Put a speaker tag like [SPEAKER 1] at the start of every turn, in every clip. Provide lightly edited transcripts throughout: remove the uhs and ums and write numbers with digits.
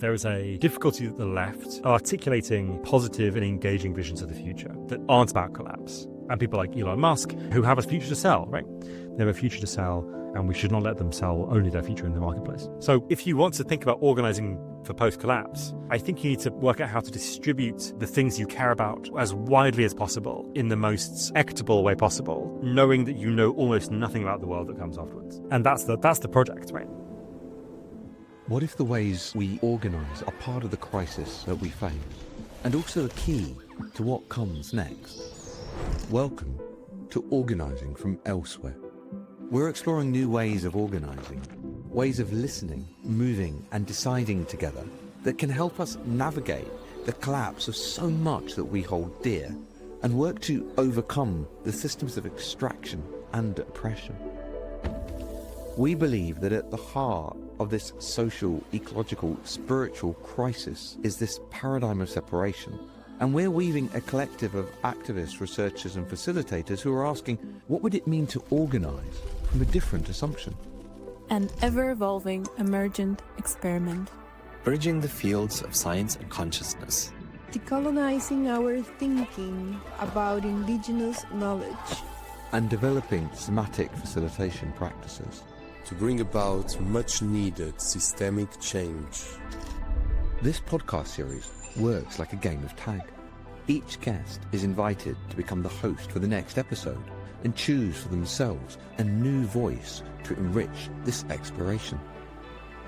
[SPEAKER 1] There is a difficulty at the left articulating positive and engaging visions of the future that aren't about collapse. And people like Elon Musk, who have a future to sell, right? They have a future to sell, and we should not let them sell only their future in the marketplace. So if you want to think about organizing for post-collapse, I think you need to work out how to distribute the things you care about as widely as possible in the most equitable way possible, knowing that you know almost nothing about the world that comes afterwards. And that's the project, right?
[SPEAKER 2] What if the ways we organise are part of the crisis that we face, and also a key to what comes next? Welcome to Organising from Elsewhere. We're exploring new ways of organising, ways of listening, moving and deciding together that can help us navigate the collapse of so much that we hold dear and work to overcome the systems of extraction and oppression. We believe that at the heart of this social, ecological, spiritual crisis is this paradigm of separation. And we're weaving a collective of activists, researchers and facilitators who are asking, what would it mean to organise from a different assumption?
[SPEAKER 3] An ever-evolving, emergent experiment.
[SPEAKER 4] Bridging the fields of science and consciousness.
[SPEAKER 5] Decolonizing our thinking about indigenous knowledge.
[SPEAKER 2] And developing thematic facilitation practices.
[SPEAKER 6] To bring about much-needed systemic change.
[SPEAKER 2] This podcast series works like a game of tag. Each guest is invited to become the host for the next episode and choose for themselves a new voice to enrich this exploration.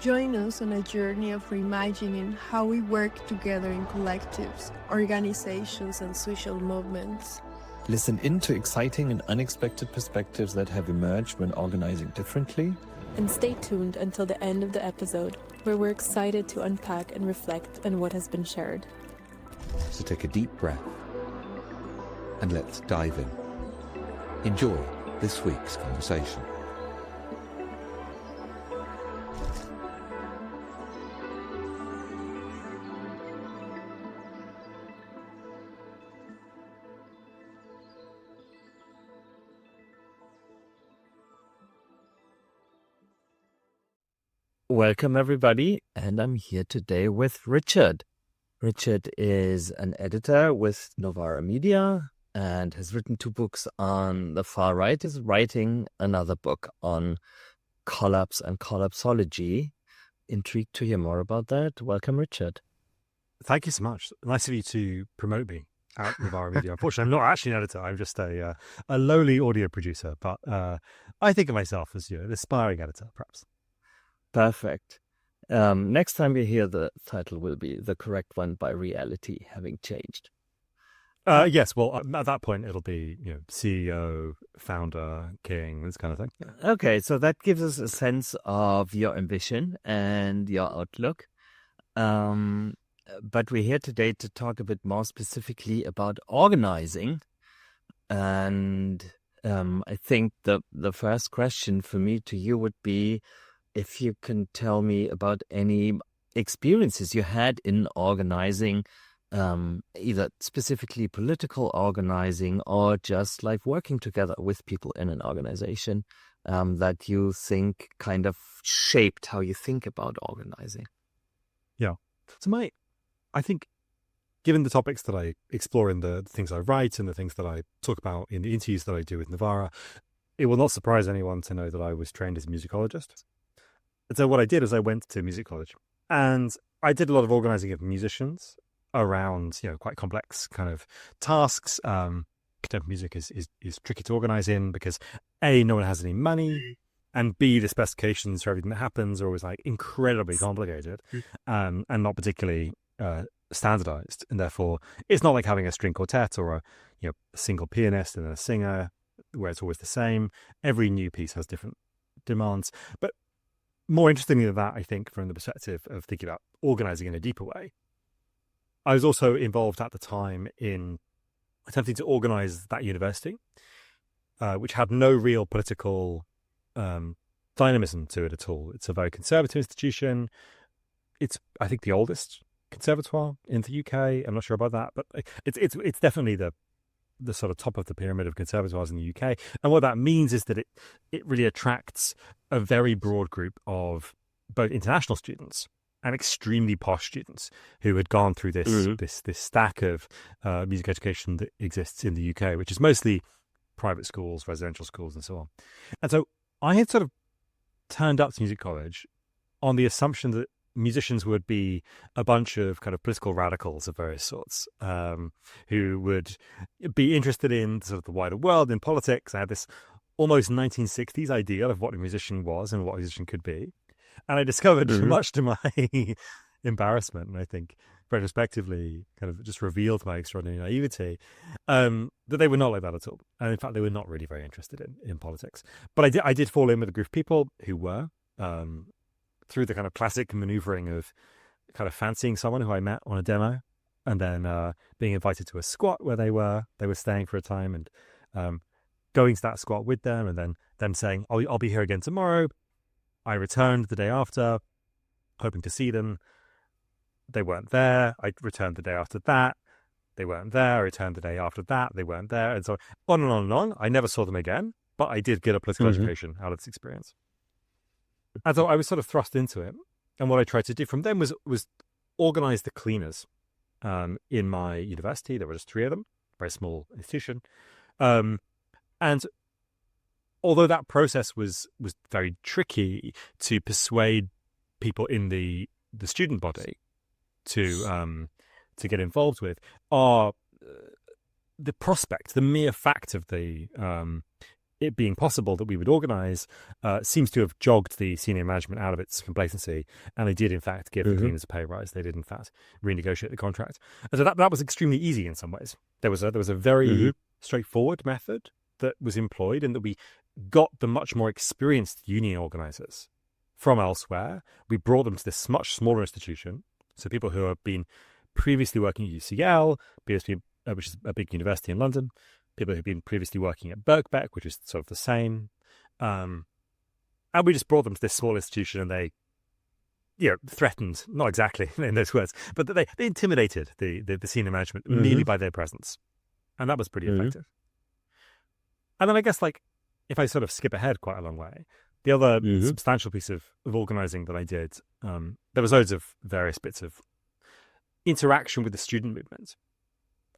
[SPEAKER 5] Join us on a journey of reimagining how we work together in collectives, organizations and social movements.
[SPEAKER 4] Listen into exciting and unexpected perspectives that have emerged when organizing differently.
[SPEAKER 3] And stay tuned until the end of the episode, where we're excited to unpack and reflect on what has been shared.
[SPEAKER 2] So take a deep breath and let's dive in. Enjoy this week's conversation.
[SPEAKER 7] Welcome, everybody, and I'm here today with Richard. Richard is an editor with Novara Media and has written 2 books on the far right. He's writing another book on collapse and collapsology. Intrigued to hear more about that. Welcome, Richard.
[SPEAKER 1] Thank you so much. Nice of you to promote me at Novara Media. Unfortunately, I'm not actually an editor. I'm just a lowly audio producer, but I think of myself as an aspiring editor, perhaps.
[SPEAKER 7] Perfect. Next time you hear, the title will be The Correct One by Reality Having Changed.
[SPEAKER 1] Yes, well, at that point, it'll be CEO, founder, king, this kind of thing.
[SPEAKER 7] Okay, so that gives us a sense of your ambition and your outlook. But we're here today to talk a bit more specifically about organizing. And I think the first question for me to you would be, if you can tell me about any experiences you had in organizing, either specifically political organizing or just like working together with people in an organization, that you think kind of shaped how you think about organizing.
[SPEAKER 1] Yeah. So I think, given the topics that I explore in the things I write and the things that I talk about in the interviews that I do with Novara, it will not surprise anyone to know that I was trained as a musicologist. And so what I did is I went to music college and I did a lot of organizing of musicians around, quite complex kind of tasks. Contemporary music is tricky to organize in because A, no one has any money, and B, the specifications for everything that happens are always like incredibly complicated and not particularly standardized. And therefore, it's not like having a string quartet or a single pianist and a singer where it's always the same. Every new piece has different demands. But more interestingly than that, I think, from the perspective of thinking about organizing in a deeper way, I was also involved at the time in attempting to organize that university, which had no real political dynamism to it at all. It's a very conservative institution. It's, I think, the oldest conservatoire in the UK. I'm not sure about that, but it's definitely the sort of top of the pyramid of conservatoires in the UK. And what that means is that it really attracts a very broad group of both international students and extremely posh students who had gone through this stack of music education that exists in the UK, which is mostly private schools, residential schools, and so on. And so I had sort of turned up to music college on the assumption that musicians would be a bunch of kind of political radicals of various sorts, who would be interested in sort of the wider world, in politics. I had this almost 1960s ideal of what a musician was and what a musician could be. And I discovered, much to my embarrassment, and I think retrospectively kind of just revealed my extraordinary naivety, that they were not like that at all. And in fact, they were not really very interested in politics. But I did fall in with a group of people who were, through the kind of classic maneuvering of kind of fancying someone who I met on a demo, and then being invited to a squat where they were staying for a time, and going to that squat with them, and then them saying, I'll be here again tomorrow. I returned the day after, hoping to see them. They weren't there. I returned the day after that. They weren't there. I returned the day after that. They weren't there. And so on and on and on. I never saw them again, but I did get a political education out of this experience. And so I was sort of thrust into it. And what I tried to do from them was organize the cleaners in my university. There were just 3 of them, very small institution. And although that process was very tricky to persuade people in the student body to get involved with, the prospect, the mere fact of it being possible that we would organize seems to have jogged the senior management out of its complacency, and they did in fact give the cleaners a pay rise. They did in fact renegotiate the contract, and so that was extremely easy in some ways. There was a very straightforward method that was employed, and that we got the much more experienced union organizers from elsewhere. We brought them to this much smaller institution. So people who have been previously working at UCL, which is a big university in London, people who've been previously working at Birkbeck, which is sort of the same. And we just brought them to this small institution, and they, threatened, not exactly in those words, but they intimidated the senior management merely by their presence. And that was pretty effective. And then I guess, if I sort of skip ahead quite a long way, the other substantial piece of organizing that I did, there was loads of various bits of interaction with the student movement.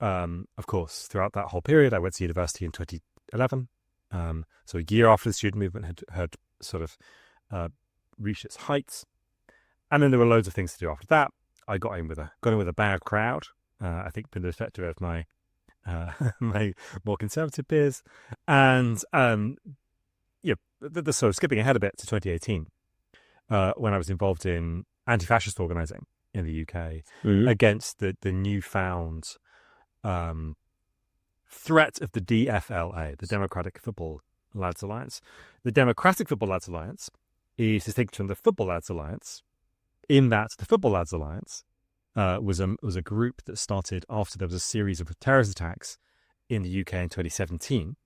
[SPEAKER 1] Of course, throughout that whole period, I went to university in 2011. So a year after the student movement had sort of reached its heights. And then there were loads of things to do after that. I got in with a bad crowd, I think been the effective of my my more conservative peers, and the sort of skipping ahead a bit to 2018, when I was involved in Anti-Fascist Organizing in the UK against the newfound threat of the DFLA, the Democratic Football Lads Alliance. The Democratic Football Lads Alliance is distinct from the Football Lads Alliance in that the Football Lads Alliance was a group that started after there was a series of terrorist attacks in the UK in 2017.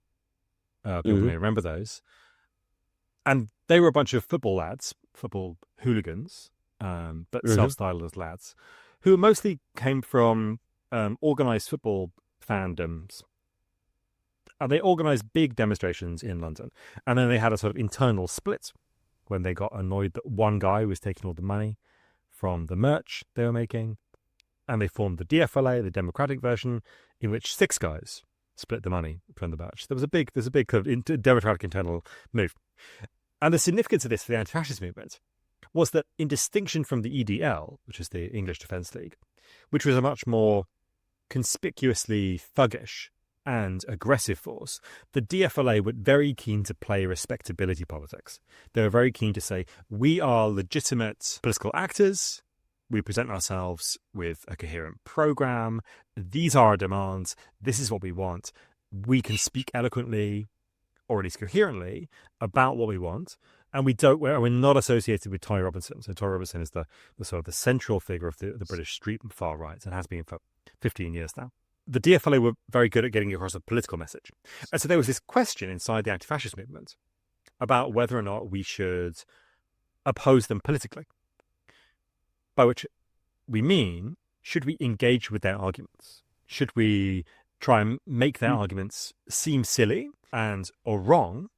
[SPEAKER 1] People may remember those. And they were a bunch of football lads, football hooligans, but self-styled as lads, who mostly came from organised football fandoms. And they organised big demonstrations in London. And then they had a sort of internal split when they got annoyed that one guy was taking all the money from the merch they were making, and they formed the DFLA, the Democratic version, in which 6 guys split the money from the merch. There's a big kind of democratic internal move. And the significance of this for the anti-fascist movement was that, in distinction from the EDL, which is the English Defence League, which was a much more conspicuously thuggish and aggressive force, the DFLA were very keen to play respectability politics. They were very keen to say, we are legitimate political actors. We present ourselves with a coherent program. These are our demands. This is what we want. We can speak eloquently, or at least coherently, about what we want. And we're not associated with Tory Robinson. So Tory Robinson is the sort of the central figure of the British street far right, and has been for 15 years now. The DFLA were very good at getting across a political message. And so there was this question inside the anti-fascist movement about whether or not we should oppose them politically. By which we mean, should we engage with their arguments? Should we try and make their arguments seem silly or wrong,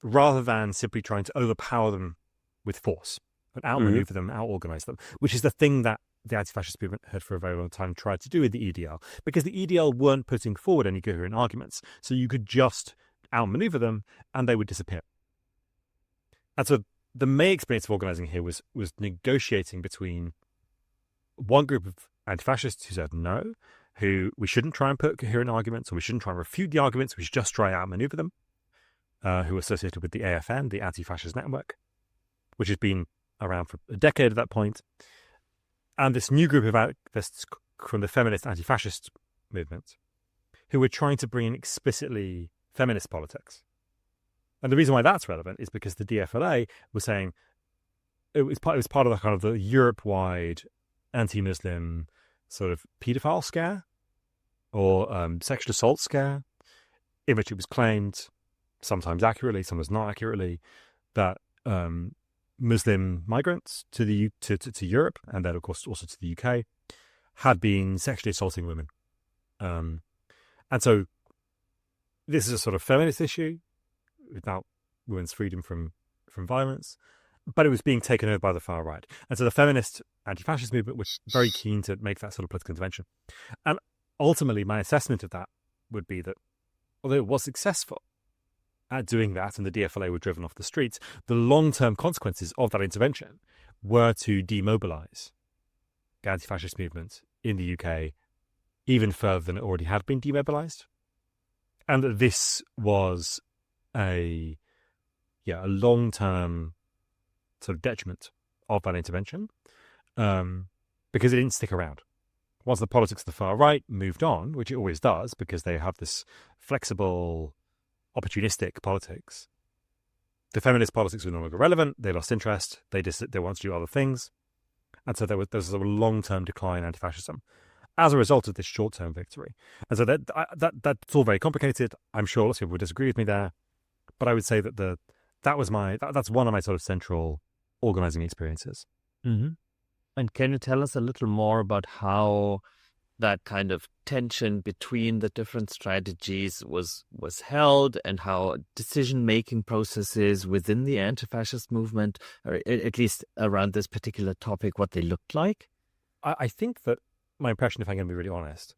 [SPEAKER 1] rather than simply trying to overpower them with force? and outmaneuver them, out-organize them, which is the thing that the anti-fascist movement had for a very long time tried to do with the EDL, because the EDL weren't putting forward any coherent arguments. So you could just outmaneuver them and they would disappear. And so the main experience of organizing here was negotiating between one group of anti-fascists who said no, who we shouldn't try and put coherent arguments, or we shouldn't try and refute the arguments, we should just try and outmaneuver them, who were associated with the AFN, the Anti-Fascist Network, which has been around for a decade at that point. And this new group of activists from the feminist anti-fascist movement, who were trying to bring in explicitly feminist politics. And the reason why that's relevant is because the DFLA was saying it was part of the kind of the Europe-wide anti-Muslim sort of paedophile scare or sexual assault scare, in which it was claimed, sometimes accurately, sometimes not accurately, that Muslim migrants to Europe, and then of course also to the UK, had been sexually assaulting women. And so this is a sort of feminist issue about women's freedom from violence, but it was being taken over by the far right. And so the feminist anti-fascist movement was very keen to make that sort of political intervention. And ultimately, my assessment of that would be that although it was successful at doing that and the DFLA were driven off the streets, the long-term consequences of that intervention were to demobilize the anti-fascist movement in the UK even further than it already had been demobilized. And that this was a long-term sort of detriment of that intervention, because it didn't stick around. Once the politics of the far right moved on, which it always does, because they have this flexible, opportunistic politics, the feminist politics were no longer relevant. They lost interest. They wanted to do other things, and so there was a long-term decline in anti-fascism as a result of this short-term victory. And so that's all very complicated. I'm sure lots of people would disagree with me there, but I would say that that's one of my sort of central organizing experiences.
[SPEAKER 7] Mm-hmm. And can you tell us a little more about how that kind of tension between the different strategies was held, and how decision-making processes within the anti-fascist movement, or at least around this particular topic, what they looked like?
[SPEAKER 1] I think that my impression, if I'm going to be really honest,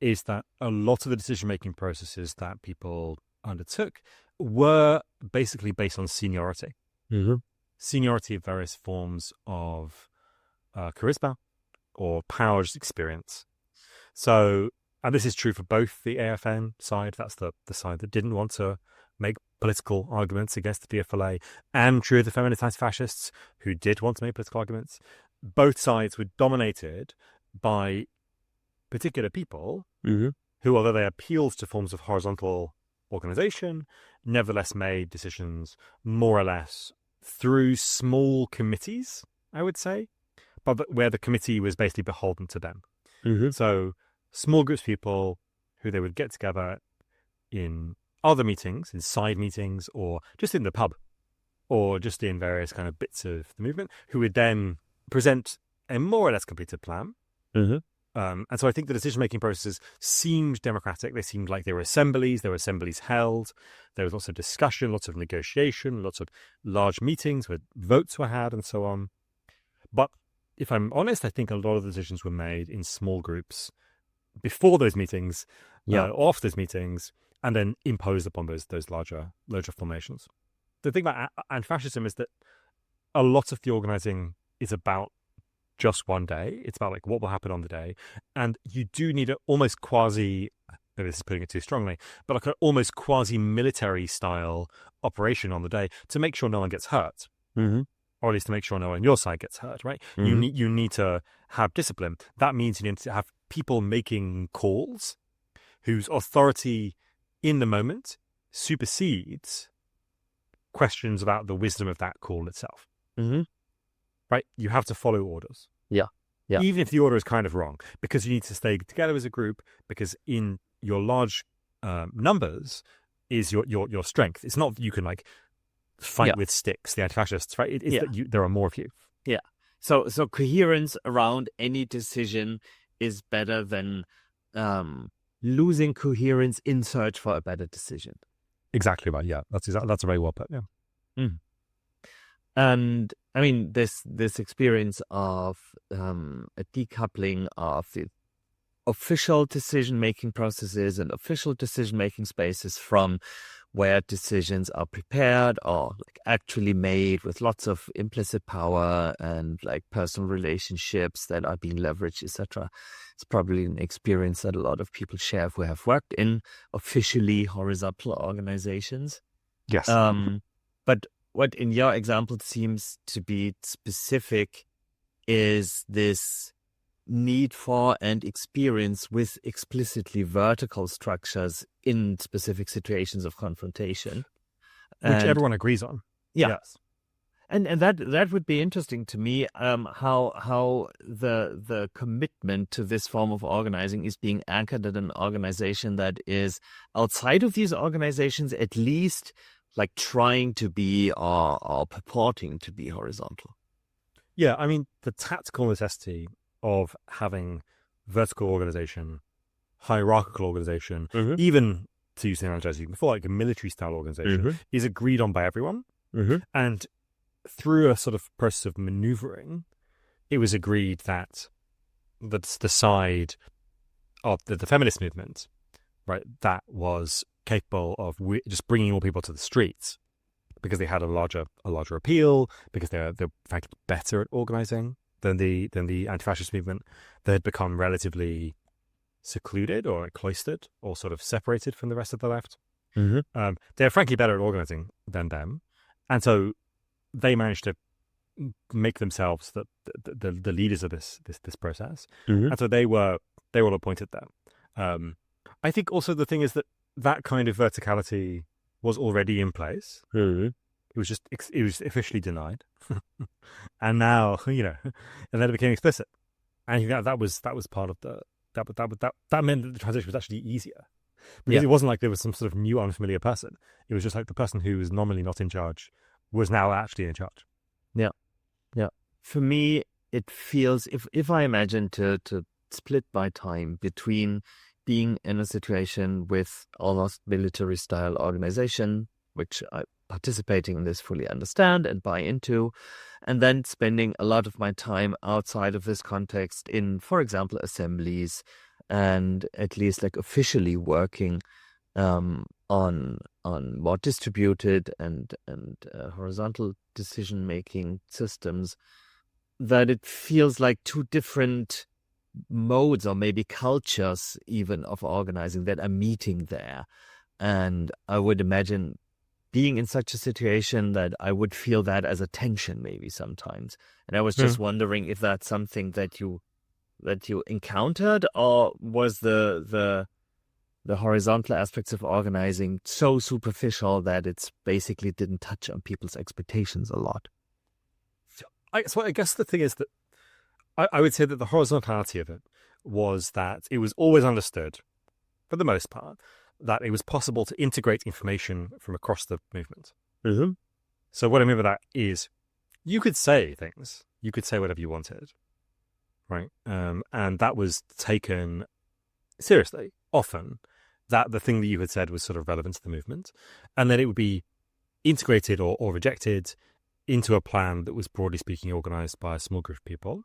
[SPEAKER 1] is that a lot of the decision-making processes that people undertook were basically based on seniority.
[SPEAKER 7] Mm-hmm.
[SPEAKER 1] Seniority of various forms of charisma or power experience. So, and this is true for both the AFN side, that's the side that didn't want to make political arguments against the DFLA, and true of the feminist anti-fascists who did want to make political arguments. Both sides were dominated by particular people who, although they appealed to forms of horizontal organization, nevertheless made decisions more or less through small committees, I would say, but where the committee was basically beholden to them. Mm-hmm. So small groups of people who they would get together in other meetings, in side meetings, or just in the pub, or just in various kind of bits of the movement, who would then present a more or less completed plan. Mm-hmm. And so I think the decision-making processes seemed democratic. They seemed like there were assemblies held. There was lots of discussion, lots of negotiation, lots of large meetings where votes were had and so on. But if I'm honest, I think a lot of the decisions were made in small groups before those meetings, after those meetings, and then imposed upon those larger formations. The thing about anti-fascism is that a lot of the organizing is about just one day. It's about like what will happen on the day, and you do need an almost quasi, maybe this is putting it too strongly, but like an almost quasi-military style operation on the day to make sure no one gets hurt, or at least to make sure no one on your side gets hurt. Right? You need to have discipline. That means you need to have people making calls whose authority in the moment supersedes questions about the wisdom of that call itself. Right? You have to follow orders.
[SPEAKER 7] Yeah.
[SPEAKER 1] Even if the order is kind of wrong, because you need to stay together as a group, because in your large numbers is your strength. It's not that you can like fight with sticks, the anti-fascists, right? It's that there are more of you.
[SPEAKER 7] Yeah. So coherence around any decision is better than losing coherence in search for a better decision.
[SPEAKER 1] Exactly right. Yeah, that's very well put. Yeah.
[SPEAKER 7] And I mean, this experience of a decoupling of the official decision-making processes and official decision-making spaces from where decisions are prepared or like actually made with lots of implicit power and like personal relationships that are being leveraged, etc. It's probably an experience that a lot of people share who have worked in officially horizontal organizations.
[SPEAKER 1] Yes.
[SPEAKER 7] But what in your example seems to be specific is this need for and experience with explicitly vertical structures in specific situations of confrontation,
[SPEAKER 1] which everyone agrees on.
[SPEAKER 7] Yeah.
[SPEAKER 1] Yes.
[SPEAKER 7] And that would be interesting to me, how the commitment to this form of organizing is being anchored in an organization that is outside of these organizations, at least like trying to be or purporting to be horizontal.
[SPEAKER 1] Yeah, I mean, the tactical necessity of having vertical organization, hierarchical organization, even to use the analogy I was using before, like a military style organization, is agreed on by everyone. And through a sort of process of maneuvering, it was agreed that the side of the feminist movement, right, that was capable of just bringing all people to the streets because they had a larger appeal, because they're in fact better at organizing than the anti-fascist movement that had become relatively secluded or cloistered or sort of separated from the rest of the left. They're frankly better at organizing than them, and so they managed to make themselves the leaders of this process, and so they were all appointed there. I think also the thing is that kind of verticality was already in place. It was officially denied, and now and then it became explicit. And that was part of that meant that the transition was actually easier because it wasn't like there was some sort of new unfamiliar person. It was just like the person who was nominally not in charge was now actually in charge.
[SPEAKER 7] Yeah. For me, it feels if I imagine to split my time between being in a situation with almost military style organization, which I participating in this fully understand and buy into, and then spending a lot of my time outside of this context in, for example, assemblies, and at least like officially working on more distributed and horizontal decision making systems, that it feels like two different modes or maybe cultures even of organizing that are meeting there. And I would imagine being in such a situation that I would feel that as a tension maybe sometimes. And I was just wondering if that's something that you encountered, or was the horizontal aspects of organizing so superficial that it's basically didn't touch on people's expectations a lot?
[SPEAKER 1] So I guess the thing is that I would say that the horizontality of it was that it was always understood, for the most part, that it was possible to integrate information from across the movement. So what I mean by that is you could say things, you could say whatever you wanted, right? And that was taken seriously, often, that the thing that you had said was sort of relevant to the movement, and then it would be integrated or rejected into a plan that was, broadly speaking, organized by a small group of people.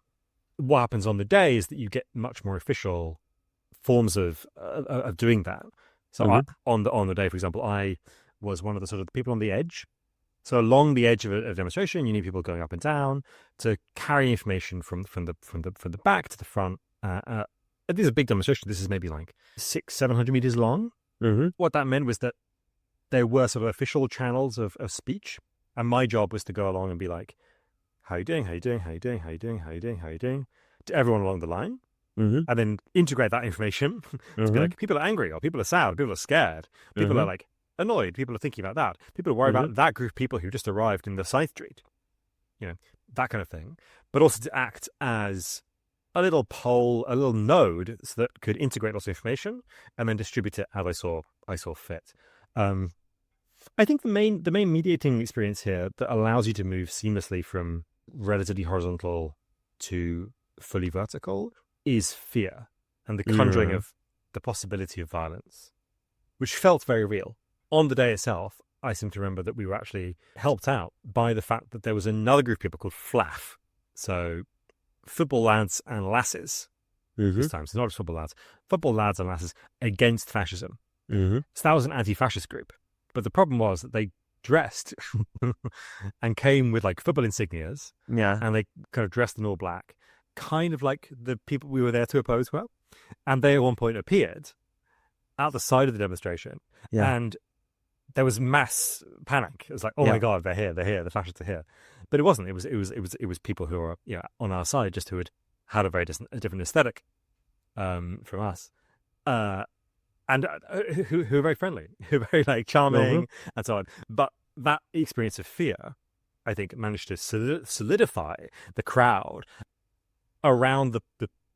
[SPEAKER 1] What happens on the day is that you get much more official forms of doing that. So on the day, for example, I was one of the sort of people on the edge. So along the edge of a demonstration, you need people going up and down to carry information from the back to the front. This is a big demonstration. This is maybe like 600-700 meters long. What that meant was that there were sort of official channels of speech, and my job was to go along and be like, "How you doing? How you doing? How you doing? How you doing? How you doing? How you doing?" to everyone along the line. And then integrate that information to be like, people are angry, or people are sad, or people are scared, people are like annoyed, people are thinking about that, people are worried about that group of people who just arrived in the side street, that kind of thing. But also to act as a little pole, a little node, so that could integrate lots of information and then distribute it as I saw fit. I think the main mediating experience here that allows you to move seamlessly from relatively horizontal to fully vertical is fear and the conjuring of the possibility of violence, which felt very real. On the day itself, I seem to remember that we were actually helped out by the fact that there was another group of people called FLAF. So football lads and lasses this time. So not just football lads and lasses against fascism. So that was an anti-fascist group. But the problem was that they dressed and came with like football insignias.
[SPEAKER 7] Yeah.
[SPEAKER 1] And they kind of dressed in all black, kind of like the people we were there to oppose were. And they at one point appeared out the side of the demonstration.
[SPEAKER 7] Yeah.
[SPEAKER 1] And there was mass panic. It was like, oh my God, they're here, the fascists are here. But it wasn't. It was people who were on our side, just who had a very different aesthetic from us, and who were very friendly, who were very like charming and so on. But that experience of fear, I think, managed to solidify the crowd around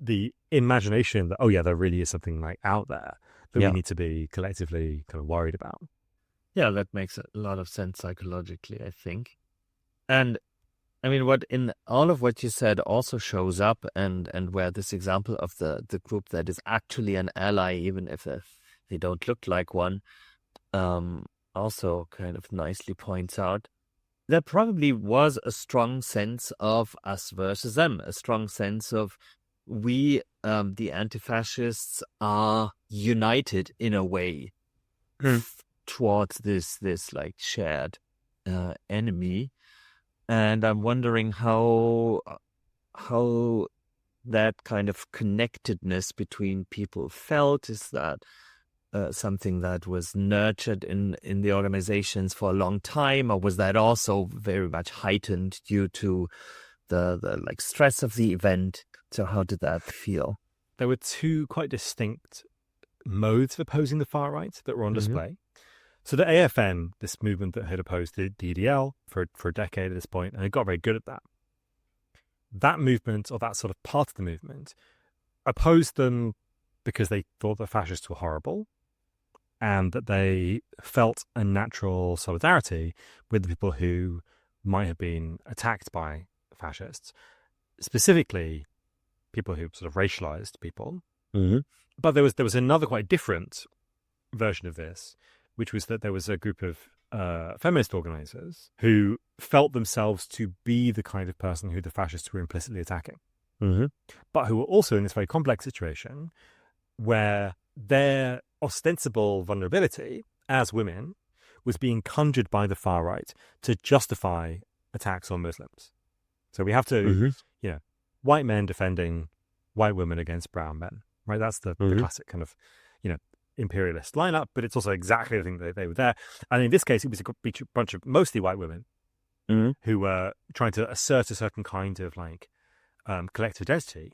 [SPEAKER 1] the imagination that there really is something like out there that we need to be collectively kind of worried about.
[SPEAKER 7] Yeah, that makes a lot of sense psychologically, I think. And I mean, what in all of what you said also shows up, and where this example of the group that is actually an ally, even if they don't look like one, also kind of nicely points out, there probably was a strong sense of us versus them, a strong sense of we, the anti-fascists, are united in a way towards this like shared enemy. And I'm wondering how that kind of connectedness between people felt. Is that something that was nurtured in the organizations for a long time, or was that also very much heightened due to the like stress of the event? So how did that feel?
[SPEAKER 1] There were two quite distinct modes of opposing the far right that were on display. So the AFN, this movement that had opposed the DDL for a decade at this point, and it got very good at that. That movement, or that sort of part of the movement, opposed them because they thought the fascists were horrible and that they felt a natural solidarity with the people who might have been attacked by fascists, specifically people who sort of racialized people. But there was another quite different version of this, which was that there was a group of feminist organizers who felt themselves to be the kind of person who the fascists were implicitly attacking, but who were also in this very complex situation where their ostensible vulnerability as women was being conjured by the far right to justify attacks on Muslims. So we have to, white men defending white women against brown men, right? That's the classic kind of, imperialist lineup, but it's also exactly the thing that they were there. And in this case, it was a bunch of mostly white women who were trying to assert a certain kind of like collective identity.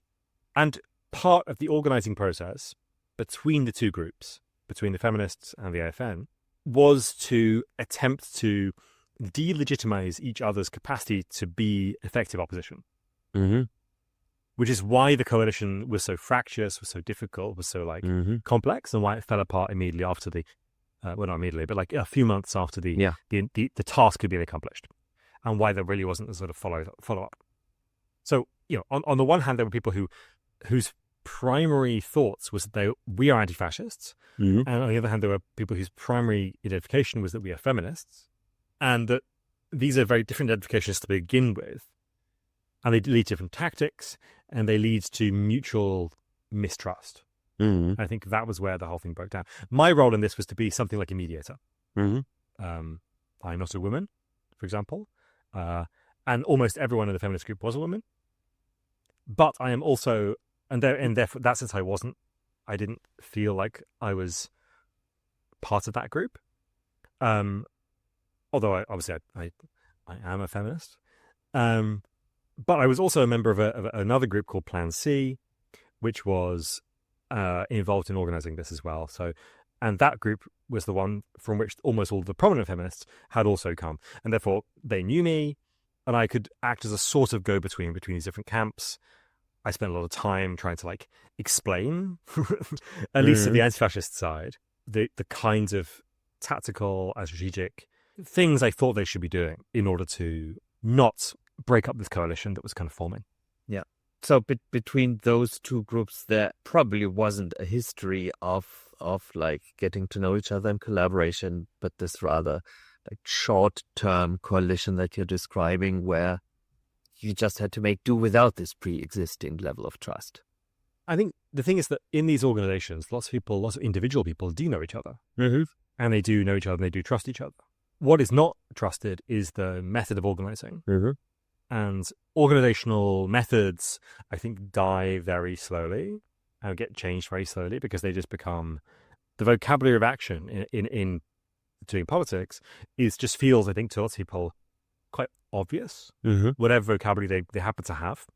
[SPEAKER 1] And part of the organizing process between the two groups, between the feminists and the AFN, was to attempt to delegitimize each other's capacity to be effective opposition. Which is why the coalition was so fractious, was so difficult, was so like complex, and why it fell apart immediately after the, well, not immediately, but like a few months after the task had been accomplished, and why there really wasn't a sort of follow up. So on the one hand, there were people whose primary thoughts was that we are anti-fascists, and on the other hand, there were people whose primary identification was that we are feminists, and that these are very different identifications to begin with. And they lead to different tactics, and they lead to mutual mistrust. I think that was where the whole thing broke down. My role in this was to be something like a mediator. I'm not a woman, for example, and almost everyone in the feminist group was a woman. But I am also, and therefore, that sense I didn't feel like I was part of that group. Although obviously I am a feminist. But I was also a member of another group called Plan C, which was involved in organizing this as well. So, and that group was the one from which almost all the prominent feminists had also come. And therefore, they knew me, and I could act as a sort of go-between between these different camps. I spent a lot of time trying to like explain, at least to the anti-fascist side, the kinds of tactical and strategic things I thought they should be doing in order to not break up this coalition that was kind of forming.
[SPEAKER 7] Yeah. So between those two groups, there probably wasn't a history of like getting to know each other in collaboration, but this rather like short-term coalition that you're describing, where you just had to make do without this pre-existing level of trust.
[SPEAKER 1] I think the thing is that in these organizations, lots of individual people do know each other.
[SPEAKER 7] Mm-hmm.
[SPEAKER 1] And they do know each other and they do trust each other. What is not trusted is the method of organizing.
[SPEAKER 7] Mm-hmm.
[SPEAKER 1] And organizational methods, I think, die very slowly and get changed very slowly because they just become the vocabulary of action in doing politics just feels, I think, to lots of people quite obvious, whatever vocabulary they happen to have.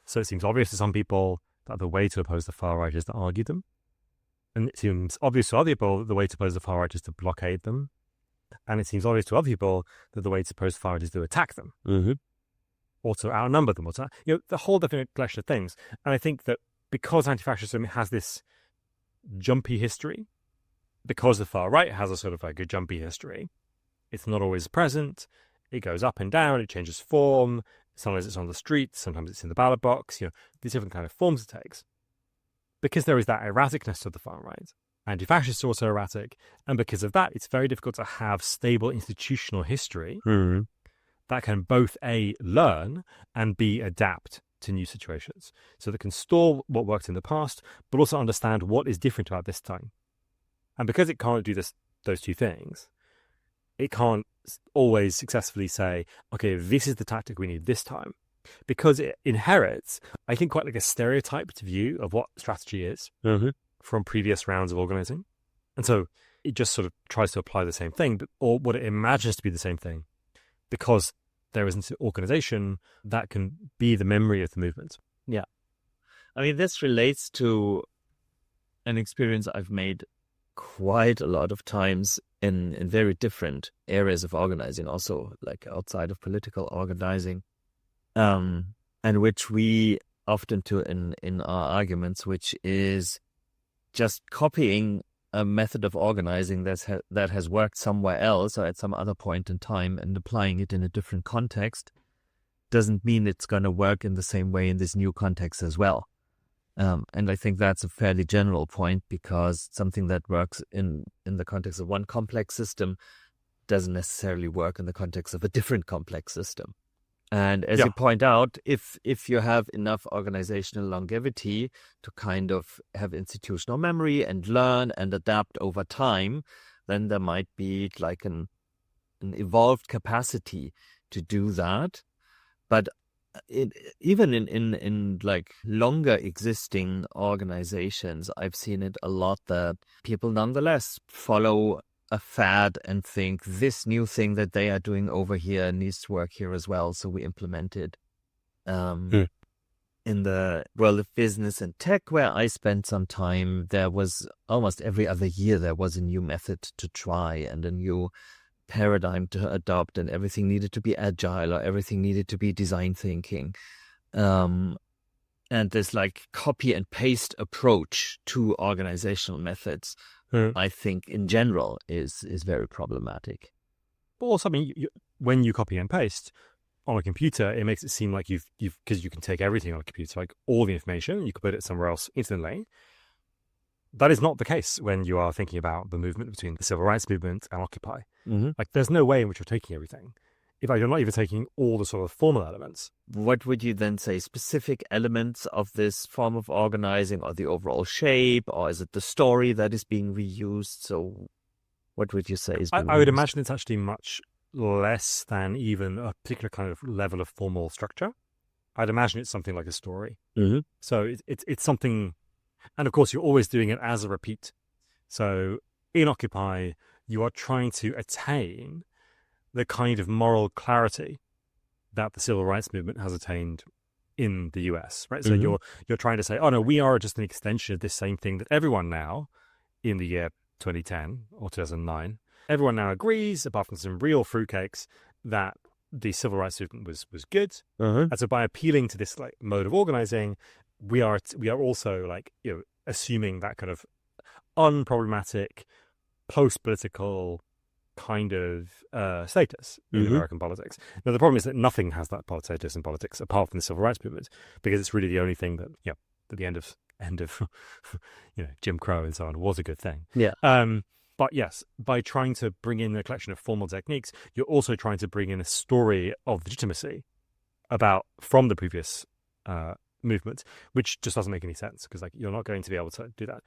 [SPEAKER 1] So it seems obvious to some people that the way to oppose the far right is to argue them. And it seems obvious to other people that the way to oppose the far right is to blockade them. And it seems obvious to other people that the way to oppose the far right is to attack them. Or to outnumber them, or to, the whole different collection of things. And I think that because anti-fascism has this jumpy history, because the far right has a sort of like a jumpy history, it's not always present. It goes up and down. It changes form. Sometimes it's on the street. Sometimes it's in the ballot box. These different kind of forms it takes. Because there is that erraticness to the far right, anti-fascists are also erratic, and because of that, it's very difficult to have stable institutional history that can both A, learn, and B, adapt to new situations. So that can store what worked in the past, but also understand what is different about this time. And because it can't do those two things, it can't always successfully say, okay, this is the tactic we need this time. Because it inherits, I think, quite like a stereotyped view of what strategy is from previous rounds of organizing. And so it just sort of tries to apply the same thing, or what it imagines to be the same thing, because there isn't an organization that can be the memory of the movement.
[SPEAKER 7] Yeah. I mean, this relates to an experience I've made quite a lot of times in very different areas of organizing, also like outside of political organizing, and which we often do in our arguments, which is just copying a method of organizing that has worked somewhere else or at some other point in time and applying it in a different context doesn't mean it's going to work in the same way in this new context as well. And I think that's a fairly general point, because something that works in the context of one complex system doesn't necessarily work in the context of a different complex system. And as you point out, if you have enough organizational longevity to kind of have institutional memory and learn and adapt over time, then there might be like an evolved capacity to do that. But even in like longer existing organizations, I've seen it a lot that people nonetheless follow a fad and think this new thing that they are doing over here needs to work here as well, so we implement it. In the world of business and tech, where I spent some time, there was almost every other year there was a new method to try and a new paradigm to adopt, and everything needed to be agile or everything needed to be design thinking. And this like copy and paste approach to organizational methods, I think in general is very problematic.
[SPEAKER 1] But also, I mean, when you copy and paste on a computer, it makes it seem like you've because you can take everything on a computer, like all the information, you can put it somewhere else instantly. That is not the case when you are thinking about the movement between the civil rights movement and Occupy. Like, there's no way in which you're taking everything. In fact, you're not even taking all the sort of formal elements.
[SPEAKER 7] What would you then say? Specific elements of this form of organizing, or the overall shape, or is it the story that is being reused? So what would you say is being
[SPEAKER 1] I would
[SPEAKER 7] reused?
[SPEAKER 1] imagine it's actually much less than even a particular kind of level of formal structure. I'd imagine it's something like a story. So it's something, and of course you're always doing it as a repeat. So in Occupy, you are trying to attain the kind of moral clarity that the civil rights movement has attained in the US, right? So you're trying to say, oh no, we are just an extension of this same thing that everyone now, in the year 2010 or 2009, everyone now agrees, apart from some real fruitcakes, that the civil rights movement was good. And so by appealing to this like mode of organizing, we are also like, assuming that kind of unproblematic, post-political kind of status in American politics. Now, the problem is that nothing has that status in politics apart from the civil rights movement, because it's really the only thing that, at the end of Jim Crow and so on was a good thing.
[SPEAKER 7] Yeah.
[SPEAKER 1] But yes, by trying to bring in a collection of formal techniques, you're also trying to bring in a story of legitimacy from the previous movement, which just doesn't make any sense, because like you're not going to be able to do that.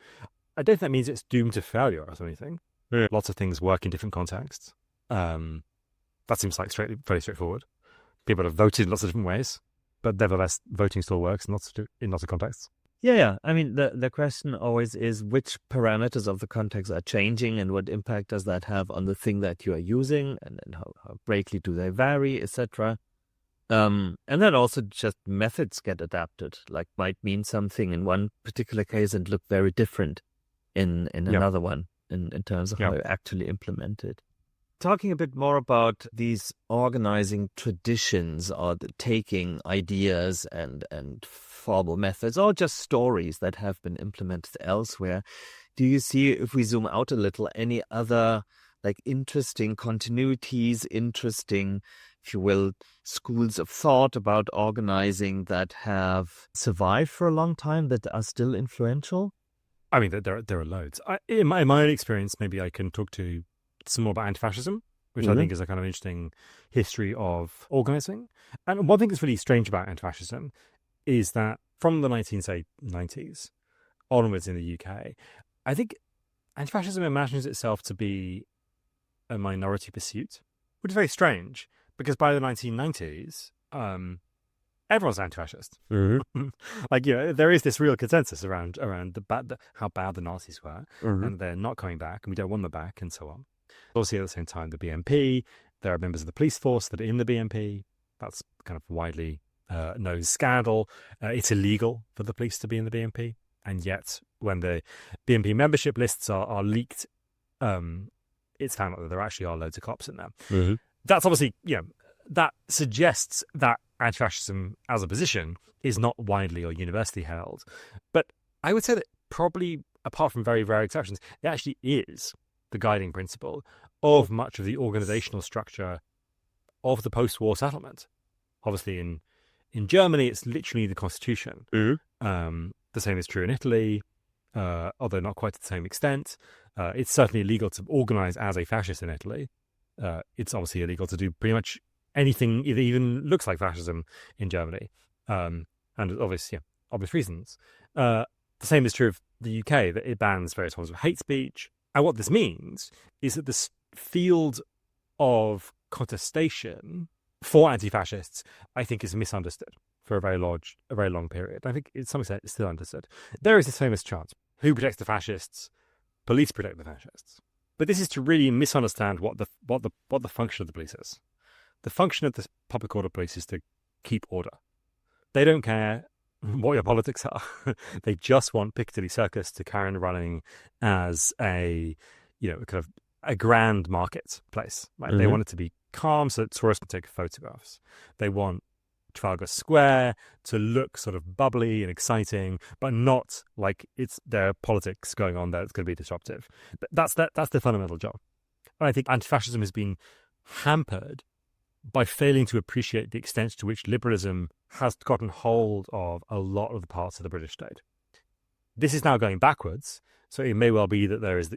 [SPEAKER 1] I don't think that means it's doomed to failure or anything. Lots of things work in different contexts. That seems like very straightforward. People have voted in lots of different ways, but nevertheless, voting still works in lots of contexts.
[SPEAKER 7] Yeah. I mean, the question always is which parameters of the context are changing and what impact does that have on the thing that you are using, and how greatly do they vary, etc. And then also just methods get adapted, like might mean something in one particular case and look very different in another one in terms of how you actually implement it. Talking a bit more about these organizing traditions or taking ideas and formal methods or just stories that have been implemented elsewhere, do you see, if we zoom out a little, any other like interesting continuities, interesting, if you will, schools of thought about organizing that have survived for a long time that are still influential?
[SPEAKER 1] I mean, there are loads. In my own experience, maybe I can talk to some more about anti-fascism, which I think is a kind of interesting history of organizing. And one thing that's really strange about anti-fascism is that from the 1990s onwards in the UK, I think anti-fascism imagines itself to be a minority pursuit, which is very strange, because by the 1990s, everyone's anti-fascist. Like, there is this real consensus around how bad the Nazis were, and they're not coming back, and we don't want them back, and so on. Obviously, at the same time, the BNP, there are members of the police force that are in the BNP. That's kind of widely known scandal. It's illegal for the police to be in the BNP, and yet when the BNP membership lists are leaked, it's found out that there actually are loads of cops in there. That's obviously, that suggests that anti-fascism as a position is not widely or universally held. But I would say that probably, apart from very rare exceptions, it actually is the guiding principle of much of the organizational structure of the post-war settlement. Obviously, in Germany, it's literally the constitution. The same is true in Italy, although not quite to the same extent. It's certainly illegal to organize as a fascist in Italy. It's obviously illegal to do pretty much anything that even looks like fascism in Germany, and obvious reasons. The same is true of the UK, that it bans various forms of hate speech. And what this means is that this field of contestation for anti-fascists, I think, is misunderstood for a very long period. I think, to some extent, it's still understood. There is this famous chant: "Who protects the fascists? Police protect the fascists." But this is to really misunderstand what the function of the police is. The function of the public order police is to keep order. They don't care what your politics are. They just want Piccadilly Circus to carry on running as a grand marketplace. Right? They want it to be calm so that tourists can take photographs. They want Trafalgar Square to look sort of bubbly and exciting, but not like it's their politics going on there that's going to be disruptive. That's the fundamental job. And I think anti-fascism has been hampered by failing to appreciate the extent to which liberalism has gotten hold of a lot of the parts of the British state. This is now going backwards, so it may well be that there is,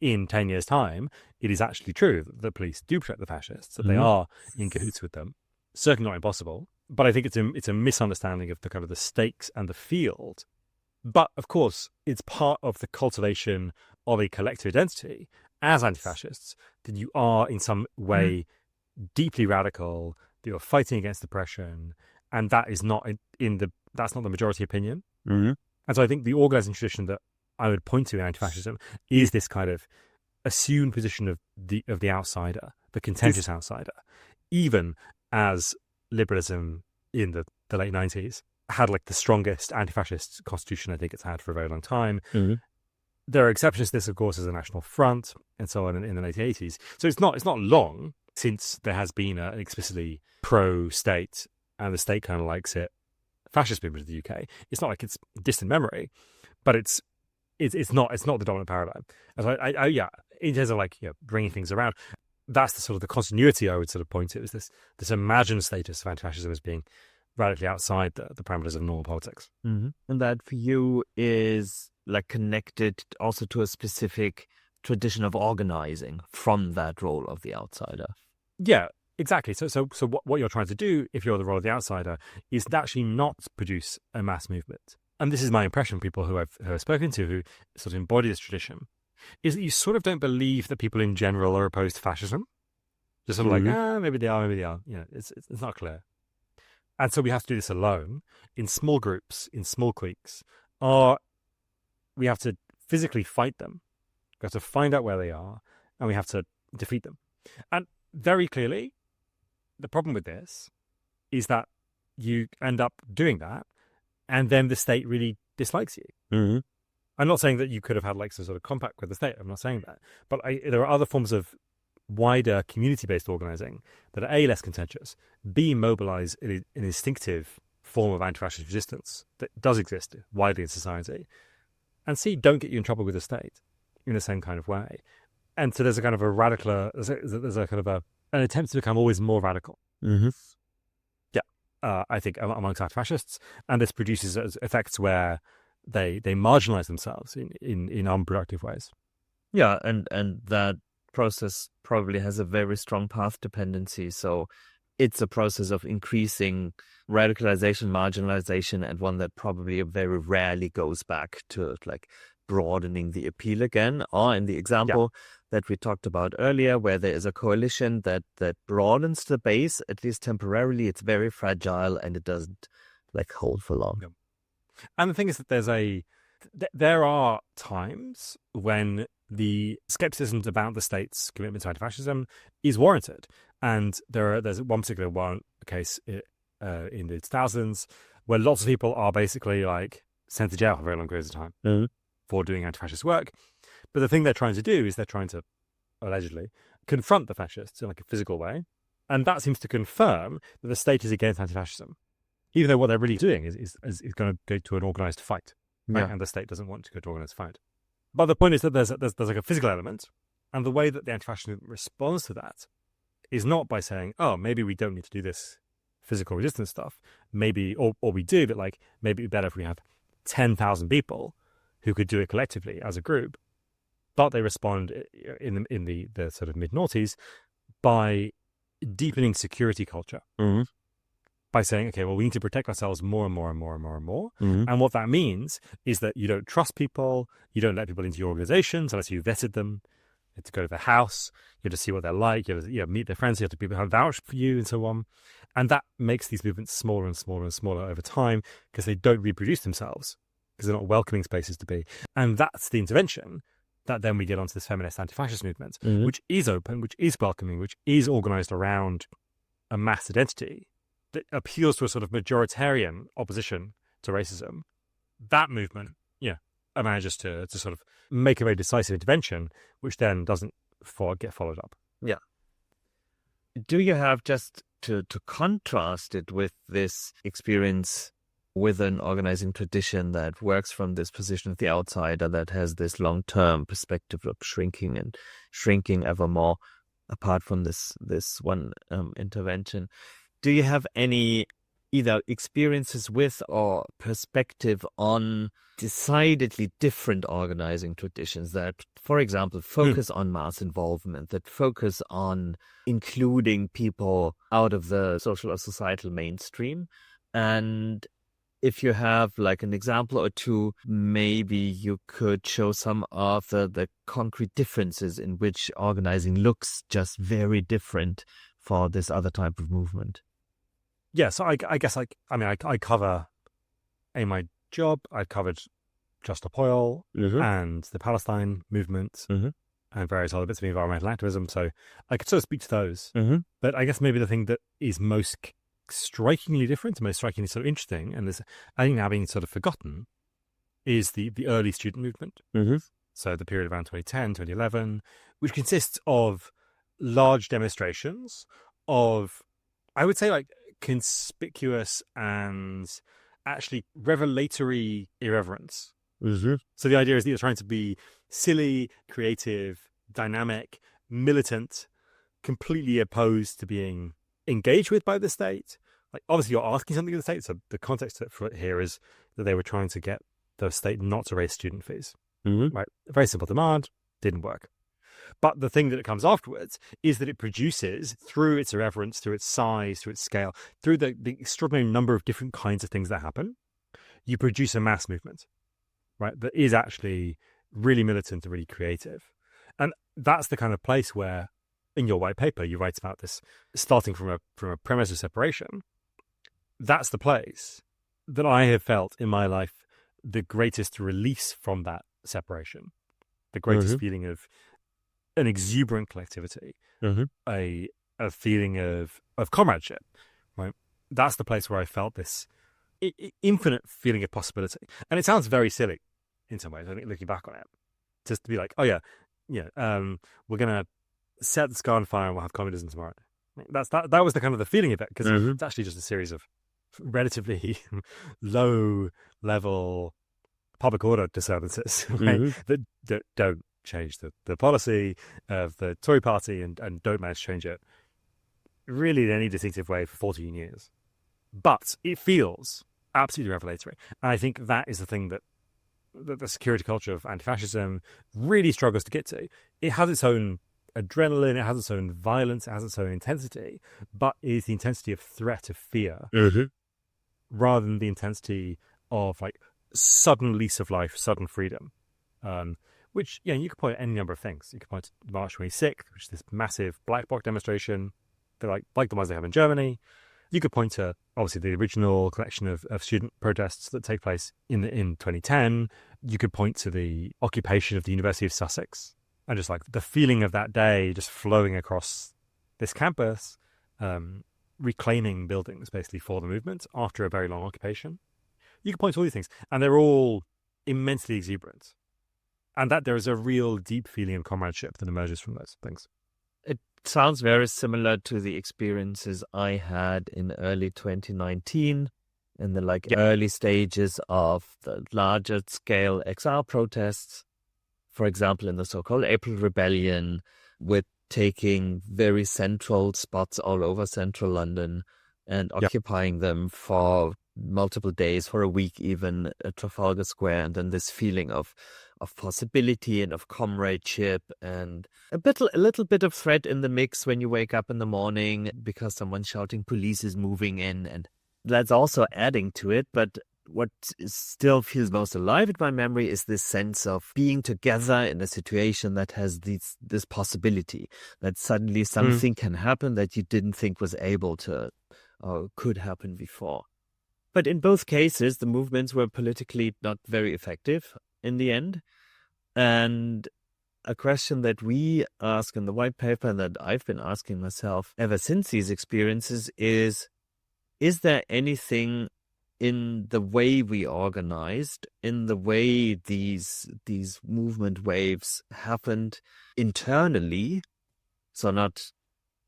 [SPEAKER 1] in 10 years' time, it is actually true that the police do protect the fascists, that they are in cahoots with them. Certainly not impossible, but I think it's a misunderstanding of the kind of the stakes and the field. But of course, it's part of the cultivation of a collective identity as anti-fascists that you are in some way deeply radical, that you're fighting against oppression, and that is not that's not the majority opinion. And so I think the organizing tradition that I would point to in anti-fascism is this kind of assumed position of the outsider, the contentious outsider, even as liberalism in the late 90s had like the strongest anti-fascist constitution I think it's had for a very long time. There are exceptions to this, of course, as a National Front and so on in the late 80s. So it's not long since there has been an explicitly pro-state, and the state kind of likes it, fascist movement of the UK. It's not like it's distant memory, but it's not the dominant paradigm. And so I in terms of bringing things around, that's the sort of the continuity I would sort of point to, is this imagined status of anti-fascism as being radically outside the parameters of normal politics.
[SPEAKER 7] And that for you is like connected also to a specific tradition of organizing from that role of the outsider.
[SPEAKER 1] Yeah, exactly. So what you're trying to do, if you're the role of the outsider, is to actually not produce a mass movement. And this is my impression, people who I've spoken to who sort of embody this tradition, is that you sort of don't believe that people in general are opposed to fascism. Just sort of like, maybe they are, maybe they are. You know, it's not clear. And so we have to do this alone, in small groups, in small cliques, or we have to physically fight them. We have to find out where they are, and we have to defeat them. And very clearly, the problem with this is that you end up doing that, and then the state really dislikes you.
[SPEAKER 7] Mm-hmm.
[SPEAKER 1] I'm not saying that you could have had like some sort of compact with the state. I'm not saying that. But there are other forms of wider community-based organizing that are A, less contentious, B, mobilize an instinctive form of anti-fascist resistance that does exist widely in society, and C, don't get you in trouble with the state in the same kind of way. And so there's a kind of a radical, there's a kind of an attempt to become always more radical.
[SPEAKER 7] Mm-hmm.
[SPEAKER 1] Yeah, I think amongst anti-fascists, and this produces effects where they marginalize themselves in unproductive ways.
[SPEAKER 7] Yeah, and that process probably has a very strong path dependency. So it's a process of increasing radicalization, marginalization, and one that probably very rarely goes back to like broadening the appeal again. Or in the example that we talked about earlier, where there is a coalition that broadens the base, at least temporarily, it's very fragile and it doesn't like hold for long.
[SPEAKER 1] Yeah. And the thing is that there are times when the skepticism about the state's commitment to anti-fascism is warranted. And there's one particular case in the thousands where lots of people are basically like sent to jail for very long periods of time for doing anti-fascist work. But the thing they're trying to do is they're trying to, allegedly, confront the fascists in like a physical way. And that seems to confirm that the state is against anti-fascism, even though what they're really doing is going to go to an organized fight. Right? Yeah. And the state doesn't want to go to organized fight. But the point is that there's like a physical element, and the way that the anti-fascist movement responds to that is not by saying, oh, maybe we don't need to do this physical resistance stuff. Maybe, or we do, but like maybe it'd be better if we have 10,000 people who could do it collectively as a group. But they respond in the sort of mid-noughties by deepening security culture. Mm-hmm. By saying, okay, well, we need to protect ourselves more and more and more and more and more. Mm-hmm. And what that means is that you don't trust people, you don't let people into your organizations unless you've vetted them. You have to go to their house, you have to see what they're like, you have to meet their friends, you have to be able to vouch for you and so on. And that makes these movements smaller and smaller and smaller over time because they don't reproduce themselves, because they're not welcoming spaces to be. And that's the intervention that then we get onto this feminist anti-fascist movement, mm-hmm. which is open, which is welcoming, which is organized around a mass identity that appeals to a sort of majoritarian opposition to racism. That movement, manages to sort of make a very decisive intervention, which then doesn't get followed up.
[SPEAKER 7] Yeah. Do you have, just to contrast it with this experience with an organizing tradition that works from this position of the outsider, that has this long-term perspective of shrinking ever more apart from this one intervention, do you have any either experiences with or perspective on decidedly different organizing traditions that, for example, focus on mass involvement, that focus on including people out of the social or societal mainstream? And if you have like an example or two, maybe you could show some of the concrete differences in which organizing looks just very different for this other type of movement.
[SPEAKER 1] Yeah, so I guess I cover, in my job, I've covered Just Stop Oil mm-hmm. and the Palestine movement mm-hmm. and various other bits of environmental activism. So I could sort of speak to those. Mm-hmm. But I guess maybe the thing that is most strikingly different, most strikingly sort of interesting, and this, I think now being sort of forgotten, is the early student movement. Mm-hmm. So the period around 2010, 2011, which consists of large demonstrations of, I would say, like, conspicuous and actually revelatory irreverence. Mm-hmm. So the idea is that you're trying to be silly, creative, dynamic, militant, completely opposed to being engaged with by the state. Like, obviously you're asking something of the state, so the context for it here is that they were trying to get the state not to raise student fees. Mm-hmm. Right, a very simple demand. didn't work. But the thing that it comes afterwards is that it produces, through its irreverence, through its size, through its scale, through the extraordinary number of different kinds of things that happen, you produce a mass movement, right, that is actually really militant and really creative. And that's the kind of place where, in your white paper, you write about this, starting from a premise of separation. That's the place that I have felt in my life the greatest release from that separation, the greatest feeling of an exuberant collectivity, a feeling of comradeship, right? That's the place where I felt this infinite feeling of possibility. And it sounds very silly in some ways, I think, looking back on it, just to be like, oh yeah, we're going to set the sky on fire and we'll have communism tomorrow. That was the kind of the feeling of it, because it's actually just a series of relatively low level public order disturbances, right? that don't change the policy of the Tory party and don't manage to change it really in any distinctive way for 14 years. But it feels absolutely revelatory. And I think that is the thing that the security culture of anti-fascism really struggles to get to. It has its own adrenaline, it has its own violence, it has its own intensity, but it is the intensity of threat, of fear, rather than the intensity of like sudden lease of life, sudden freedom. Which, you could point at any number of things. You could point to March 26th, which is this massive black bloc demonstration, like the ones they have in Germany. You could point to, obviously, the original collection of student protests that take place in 2010. You could point to the occupation of the University of Sussex, and just like the feeling of that day just flowing across this campus, reclaiming buildings basically for the movement after a very long occupation. You could point to all these things, and they're all immensely exuberant. And that there is a real deep feeling of comradeship that emerges from those things.
[SPEAKER 7] It sounds very similar to the experiences I had in early 2019 in the early stages of the larger scale XR protests. For example, in the so-called April Rebellion, with taking very central spots all over central London and occupying them for multiple days, for a week even, at Trafalgar Square, and then this feeling of possibility and of comradeship, and a little bit of threat in the mix when you wake up in the morning because someone's shouting police is moving in, and that's also adding to it. But what still feels most alive in my memory is this sense of being together in a situation that has this possibility that suddenly something can happen that you didn't think was able to or could happen before. But in both cases, the movements were politically not very effective in the end. And a question that we ask in the white paper and that I've been asking myself ever since these experiences is there anything in the way we organized, in the way these movement waves happened internally, so not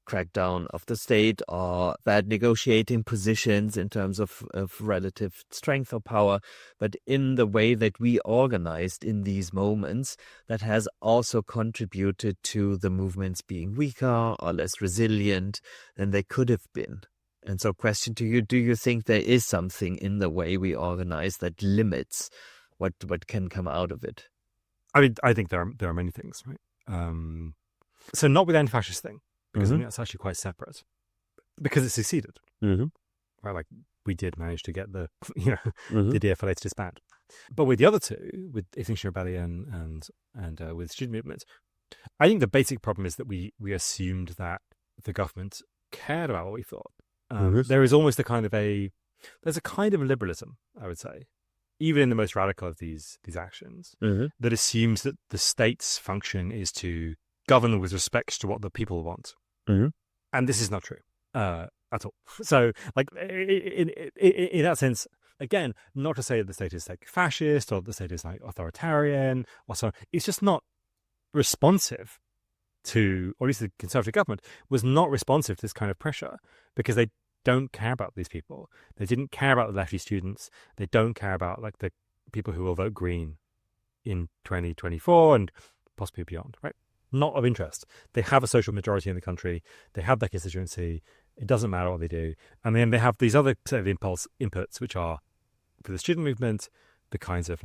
[SPEAKER 7] crackdown of the state or bad negotiating positions in terms of relative strength or power, but in the way that we organized in these moments that has also contributed to the movements being weaker or less resilient than they could have been. And so question to you, do you think there is something in the way we organize that limits what can come out of it?
[SPEAKER 1] I mean, I think there are many things, right? So not with the anti-fascist thing, because I think that's actually quite separate, because it succeeded. Right, like we did manage to get the DFLA to disband. But with the other two, with Extinction Rebellion and with student movements, I think the basic problem is that we assumed that the government cared about what we thought. There is almost a kind of liberalism, I would say, even in the most radical of these actions, that assumes that the state's function is to govern with respect to what the people want. And this is not true at all. So, like, in that sense, again, not to say that the state is like fascist or the state is like authoritarian or so. It's just not responsive to, or at least the Conservative government was not responsive to this kind of pressure, because they don't care about these people. They didn't care about the lefty students. They don't care about like the people who will vote Green in 2024 and possibly beyond, right? Not of interest. They have a social majority in the country. They have their constituency. It doesn't matter what they do. And then they have these other set of impulse inputs, which are, for the student movement, the kinds of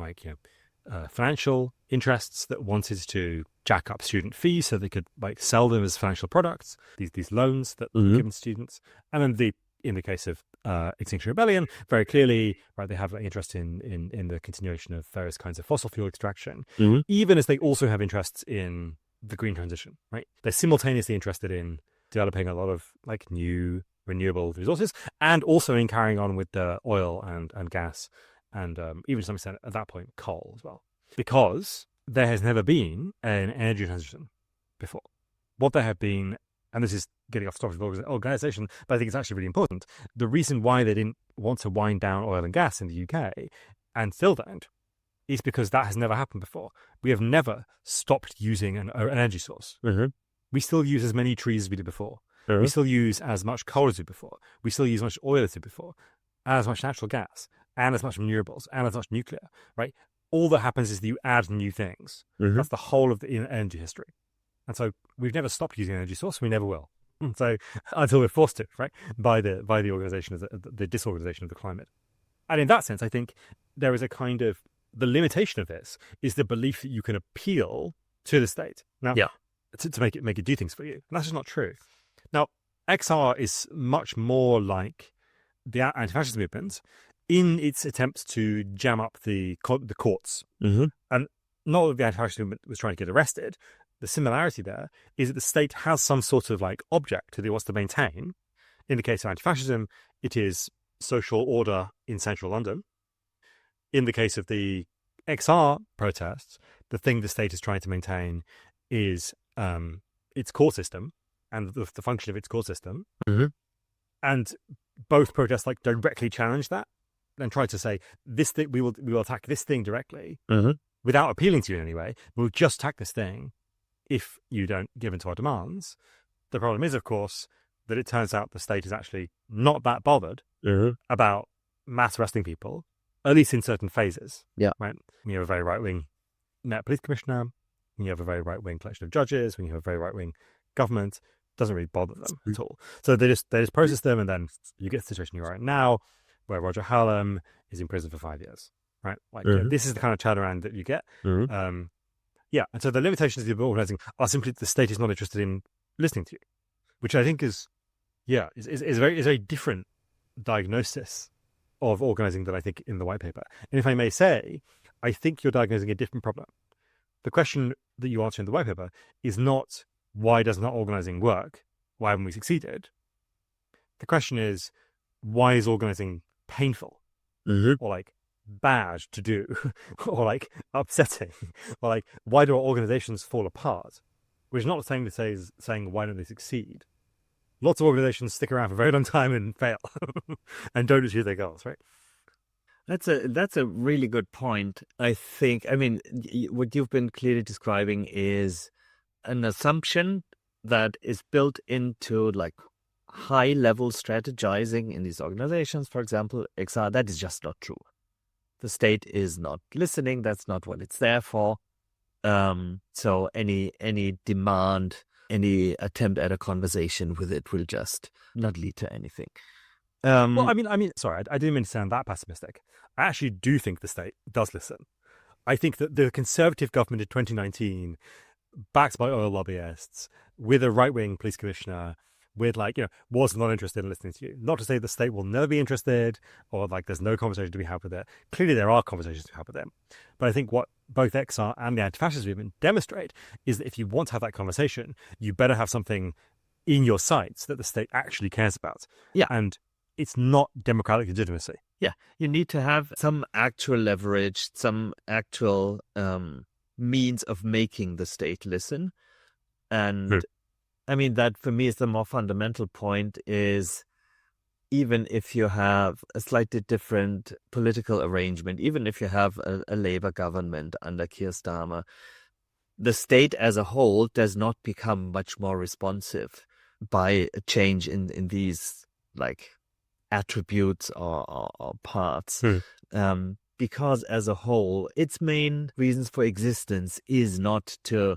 [SPEAKER 1] financial interests that wanted to jack up student fees so they could like sell them as financial products, these loans that were given to students. And then in the case of Extinction Rebellion, very clearly, right, they have an interest in the continuation of various kinds of fossil fuel extraction, even as they also have interests in the green transition, right? They're simultaneously interested in developing a lot of like new renewable resources and also in carrying on with the oil and gas and even to some extent at that point coal as well, because there has never been an energy transition before. What there have been, and this is getting off topic of organization, but I think it's actually really important. The reason why they didn't want to wind down oil and gas in the UK and still don't is because that has never happened before. We have never stopped using an energy source. We still use as many trees as we did before. We still use as much coal as we did before. We still use as much oil as we did before, and as much natural gas, and as much renewables, and as much nuclear, right? All that happens is that you add new things. That's the whole of the energy history. And so we've never stopped using energy source. We never will. So until we're forced to, right, by the organization of the disorganization of the climate. And in that sense, I think there is a kind of, the limitation of this is the belief that you can appeal to the state now to make it do things for you. And that's just not true. Now, XR is much more like the anti-fascist movement in its attempts to jam up the courts. And not that the anti-fascist movement was trying to get arrested. The similarity there is that the state has some sort of like object that it wants to maintain. In the case of anti-fascism, it is social order in central London. In the case of the XR protests, the thing the state is trying to maintain is its court system and the function of its court system. And both protests like directly challenge that and try to say, this thing, we will attack this thing directly without appealing to you in any way. We'll just attack this thing if you don't give in to our demands. The problem is, of course, that it turns out the state is actually not that bothered about mass arresting people, at least in certain phases. Right? When you have a very right-wing Met Police Commissioner, when you have a very right-wing collection of judges, when you have a very right-wing government, it doesn't really bother them at all. So they just process them, and then you get the situation you're right now, where Roger Hallam is in prison for 5 years. Right? Like this is the kind of turnaround that you get. And so the limitations of the organizing are simply that the state is not interested in listening to you, which I think is a very different diagnosis of organizing than I think in the white paper. And if I may say, I think you're diagnosing a different problem. The question that you answer in the white paper is not why does not organizing work? Why haven't we succeeded? The question is, why is organizing painful or like bad to do or like upsetting or like why do our organizations fall apart? Which is not the same to say as saying why don't they succeed. Lots of organizations stick around for a very long time and fail and don't achieve their goals, right?
[SPEAKER 7] That's a really good point. I think, I mean, what you've been clearly describing is an assumption that is built into like high level strategizing in these organizations. For example, XR, that is just not true. The state is not listening. That's not what it's there for. So any demand, any attempt at a conversation with it will just not lead to anything.
[SPEAKER 1] Well, I mean, sorry, I didn't mean to sound that pessimistic. I actually do think the state does listen. I think that the Conservative government in 2019, backed by oil lobbyists, with a right-wing police commissioner, with was not interested in listening to you. Not to say the state will never be interested or like there's no conversation to be had with it. Clearly there are conversations to have with them. But I think what both XR and the anti-fascist movement demonstrate is that if you want to have that conversation, you better have something in your sights that the state actually cares about. And it's not democratic legitimacy.
[SPEAKER 7] You need to have some actual leverage, some actual means of making the state listen. And I mean, that for me is the more fundamental point is even if you have a slightly different political arrangement, even if you have a Labour government under Keir Starmer, the state as a whole does not become much more responsive by a change in these like attributes or parts. Because as a whole, its main reasons for existence is not to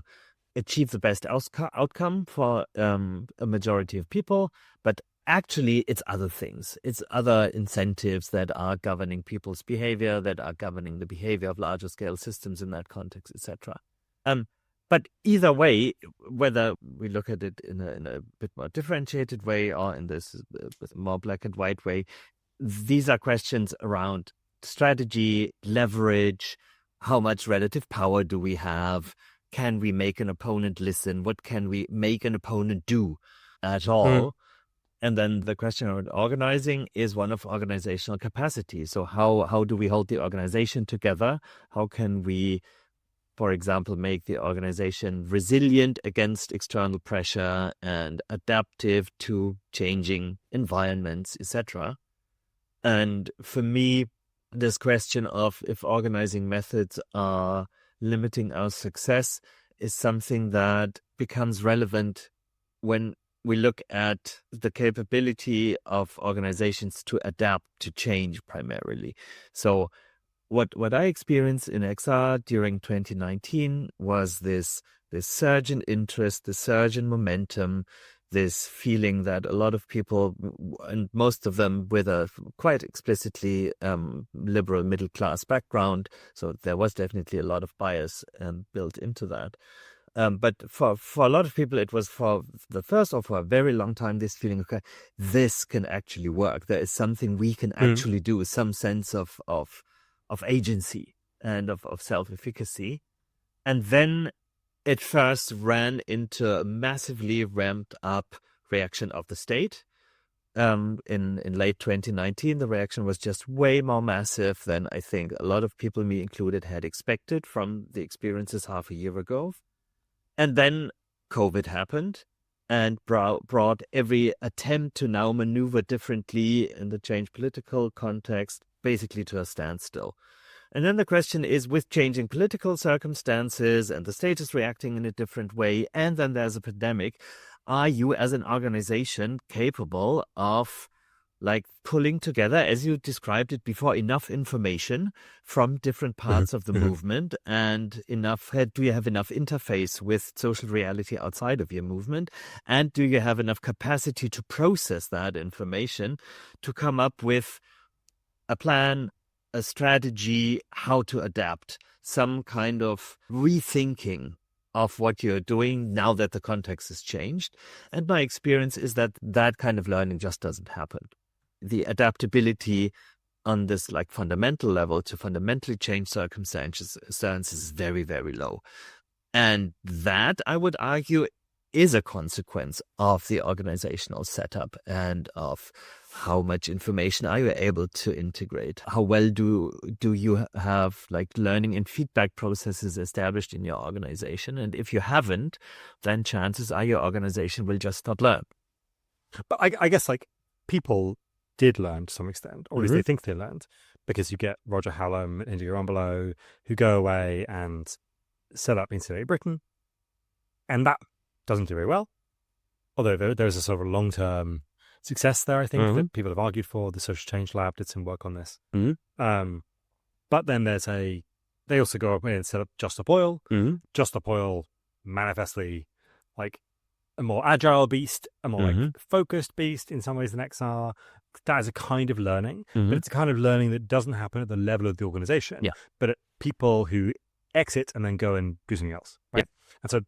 [SPEAKER 7] achieve the best outcome for a majority of people, but actually it's other things. It's other incentives that are governing people's behavior, that are governing the behavior of larger scale systems in that context, etc. But either way, whether we look at it in a bit more differentiated way or in this more black and white way, these are questions around strategy, leverage, how much relative power do we have? Can we make an opponent listen? What can we make an opponent do at all? And then the question around organizing is one of organizational capacity. So how do we hold the organization together? How can we, for example, make the organization resilient against external pressure and adaptive to changing environments, etc.? And for me, this question of if organizing methods are limiting our success is something that becomes relevant when we look at the capability of organizations to adapt to change primarily. So what I experienced in XR during 2019 was this surge in interest, the surge in momentum, this feeling that a lot of people, and most of them with a quite explicitly liberal middle class background, so there was definitely a lot of bias built into that. But for a lot of people, it was for the first or for a very long time, this feeling, okay, this can actually work. There is something we can actually do, some sense of agency and of self-efficacy. And then it first ran into a massively ramped up reaction of the state. In late 2019, the reaction was just way more massive than I think a lot of people, me included, had expected from the experiences half a year ago. And then COVID happened and brought every attempt to now maneuver differently in the changed political context basically to a standstill. And then the question is, with changing political circumstances and the state is reacting in a different way, and then there's a pandemic, are you as an organization capable of pulling together, as you described it before, enough information from different parts of the movement and do you have enough interface with social reality outside of your movement? And do you have enough capacity to process that information to come up with a plan, a strategy, how to adapt, some kind of rethinking of what you're doing now that the context has changed? And my experience is that that kind of learning just doesn't happen. The adaptability on this fundamental level to fundamentally change circumstances is very, very low. And that, I would argue, is a consequence of the organizational setup and of how much information are you able to integrate? How well do you have learning and feedback processes established in your organization? And if you haven't, then chances are your organization will just not learn.
[SPEAKER 1] But I guess people did learn to some extent, or at least they think they learned, because you get Roger Hallam and India Rombolo who go away and set up Insulate Britain, and that doesn't do very well. Although there's a sort of a long-term success there, I think, that people have argued for. The Social Change Lab did some work on this. But then they also go away and set up Just Stop Oil. Just Stop Oil, manifestly a more agile beast, a more focused beast in some ways than XR. That is a kind of learning, but it's a kind of learning that doesn't happen at the level of the organization, but at people who exit and then go and do something else, right? And so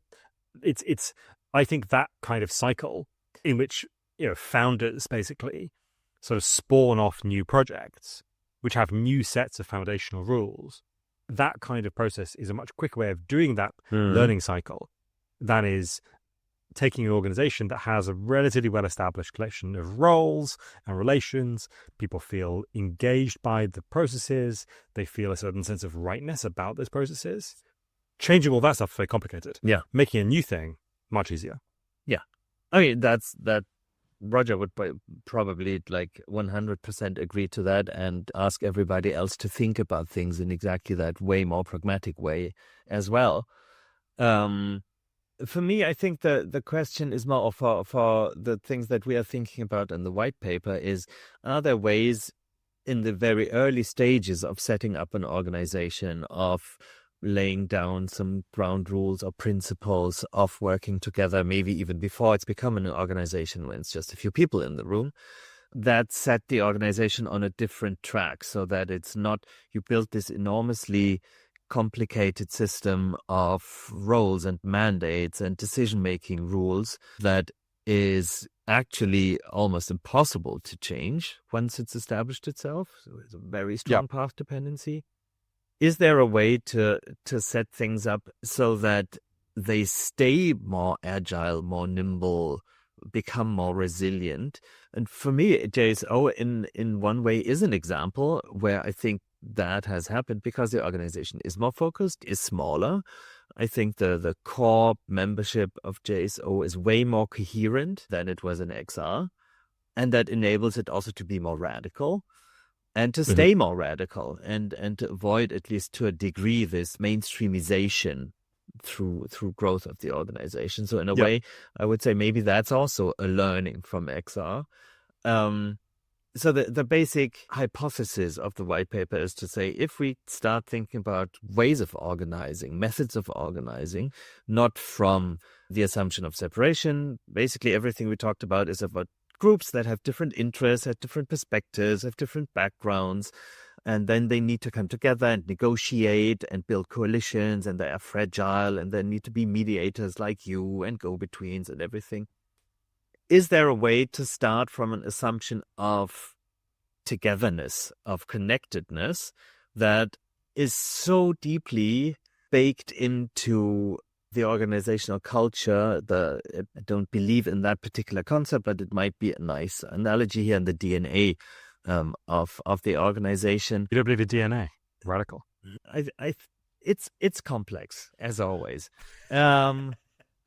[SPEAKER 1] it's I think that kind of cycle in which founders basically sort of spawn off new projects which have new sets of foundational rules. That kind of process is a much quicker way of doing that learning cycle than is taking an organization that has a relatively well-established collection of roles and relations. People feel engaged by the processes. They feel a certain sense of rightness about those processes. Changing all that stuff is very complicated.
[SPEAKER 7] Yeah.
[SPEAKER 1] Making a new thing, much easier.
[SPEAKER 7] Yeah. I mean, that Roger would probably 100% agree to that and ask everybody else to think about things in exactly that way, more pragmatic way as well. For me, I think the question is more for the things that we are thinking about in the white paper is, are there ways in the very early stages of setting up an organization, of laying down some ground rules or principles of working together, maybe even before it's become an organization when it's just a few people in the room, that set the organization on a different track, so that it's not, you build this enormously complicated system of roles and mandates and decision-making rules that is actually almost impossible to change once it's established itself. So it's a very strong path dependency. Is there a way to set things up so that they stay more agile, more nimble, become more resilient? And for me, JSO in one way is an example where I think that has happened because the organization is more focused, is smaller. I think the core membership of JSO is way more coherent than it was in XR. And that enables it also to be more radical and to stay more radical and to avoid, at least to a degree, this mainstreamization through growth of the organization. So in a way, I would say maybe that's also a learning from XR. So the basic hypothesis of the white paper is to say, if we start thinking about ways of organizing, methods of organizing, not from the assumption of separation, basically everything we talked about is about groups that have different interests, have different perspectives, have different backgrounds, and then they need to come together and negotiate and build coalitions, and they are fragile, and there need to be mediators like you and go-betweens and everything. Is there a way to start from an assumption of togetherness, of connectedness, that is so deeply baked into the organizational culture? I don't believe in that particular concept, but it might be a nice analogy here in the DNA of the organization.
[SPEAKER 1] You don't believe in DNA? Radical.
[SPEAKER 7] It's complex, as always.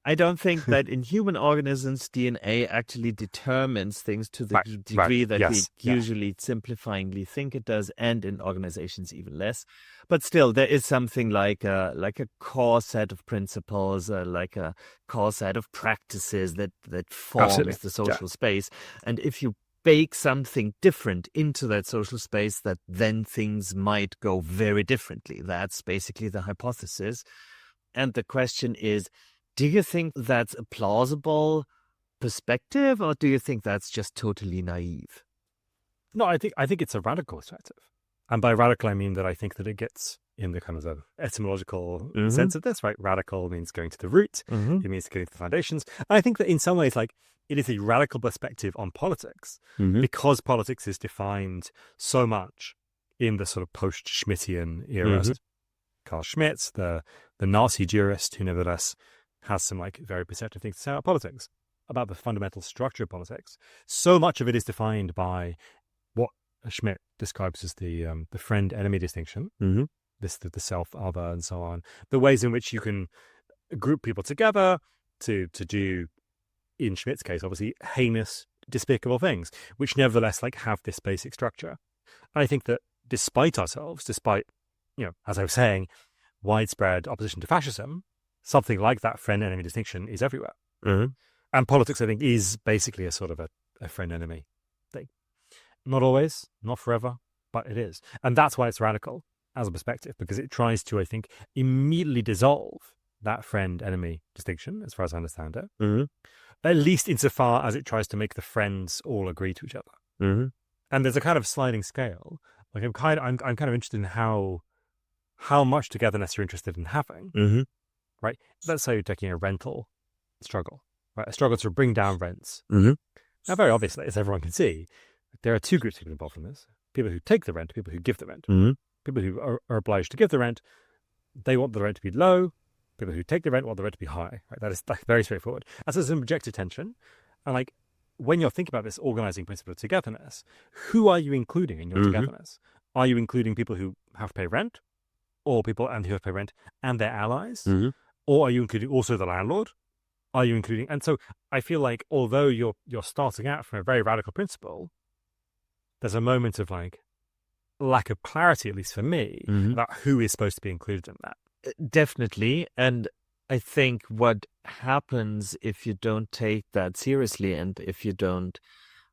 [SPEAKER 7] I don't think that in human organisms, DNA actually determines things to the degree that we usually simplifyingly think it does, and in organizations even less. But still, there is something like a core set of principles, like a core set of practices that forms the social space. And if you bake something different into that social space, that then things might go very differently. That's basically the hypothesis. And the question is, do you think that's a plausible perspective, or do you think that's just totally naive?
[SPEAKER 1] No, I think it's a radical perspective. And by radical, I mean that I think that it gets in the kind of the etymological sense of this, right? Radical means going to the root. It means going to the foundations. And I think that in some ways, like, it is a radical perspective on politics because politics is defined so much in the sort of post-Schmittian era. Carl Schmitt, the Nazi jurist who nevertheless has some like very perceptive things to say about politics, about the fundamental structure of politics. So much of it is defined by what Schmitt describes as the friend-enemy distinction, the self-other and so on, the ways in which you can group people together to do, in Schmitt's case, obviously, heinous, despicable things, which nevertheless like have this basic structure. And I think that despite ourselves, despite, as I was saying, widespread opposition to fascism, something like that friend-enemy distinction is everywhere. And politics, I think, is basically a sort of a friend-enemy thing. Not always, not forever, but it is. And that's why it's radical as a perspective, because it tries to, I think, immediately dissolve that friend-enemy distinction, as far as I understand it, at least insofar as it tries to make the friends all agree to each other. And there's a kind of sliding scale. Like I'm kind of interested in how much togetherness you're interested in having. Right? Let's say you're taking a rental struggle, right? A struggle to bring down rents. Now, very obviously, as everyone can see, there are two groups of people involved in this. People who take the rent, people who give the rent. People who are obliged to give the rent, they want the rent to be low. People who take the rent want the rent to be high. Right? That is very straightforward. And so there's an objective tension. And like, when you're thinking about this organizing principle of togetherness, who are you including in your togetherness? Are you including people who have to pay rent, or people who have to pay rent and their allies? Or are you including also the landlord? Are you including? And so I feel like although you're starting out from a very radical principle, there's a moment of like lack of clarity, at least for me, about who is supposed to be included in that.
[SPEAKER 7] Definitely. And I think what happens if you don't take that seriously, and if you don't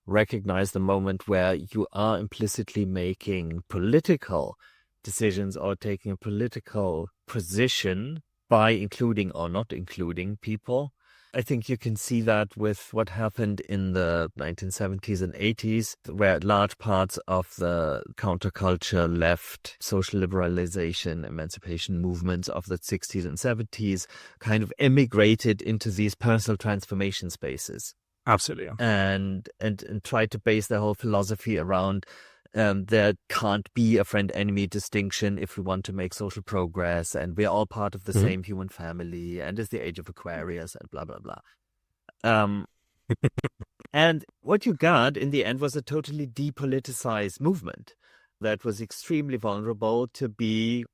[SPEAKER 7] recognize the moment where you are implicitly making political decisions or taking a political position by including or not including people. I think you can see that with what happened in the 1970s and 80s, where large parts of the counterculture left social liberalization, emancipation movements of the 60s and 70s kind of emigrated into these personal transformation spaces.
[SPEAKER 1] Absolutely. Yeah.
[SPEAKER 7] And tried to base their whole philosophy around there can't be a friend-enemy distinction if we want to make social progress, and we're all part of the same human family, and it's the age of Aquarius, and blah, blah, blah. And what you got in the end was a totally depoliticized movement that was extremely vulnerable to be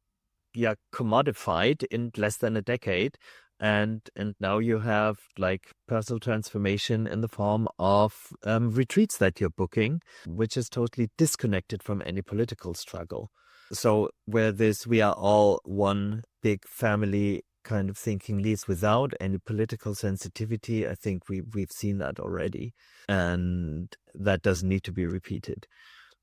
[SPEAKER 7] commodified in less than a decade. And now you have like personal transformation in the form of retreats that you're booking, which is totally disconnected from any political struggle. So where we are all one big family kind of thinking leads without any political sensitivity, I think we've seen that already. And that doesn't need to be repeated.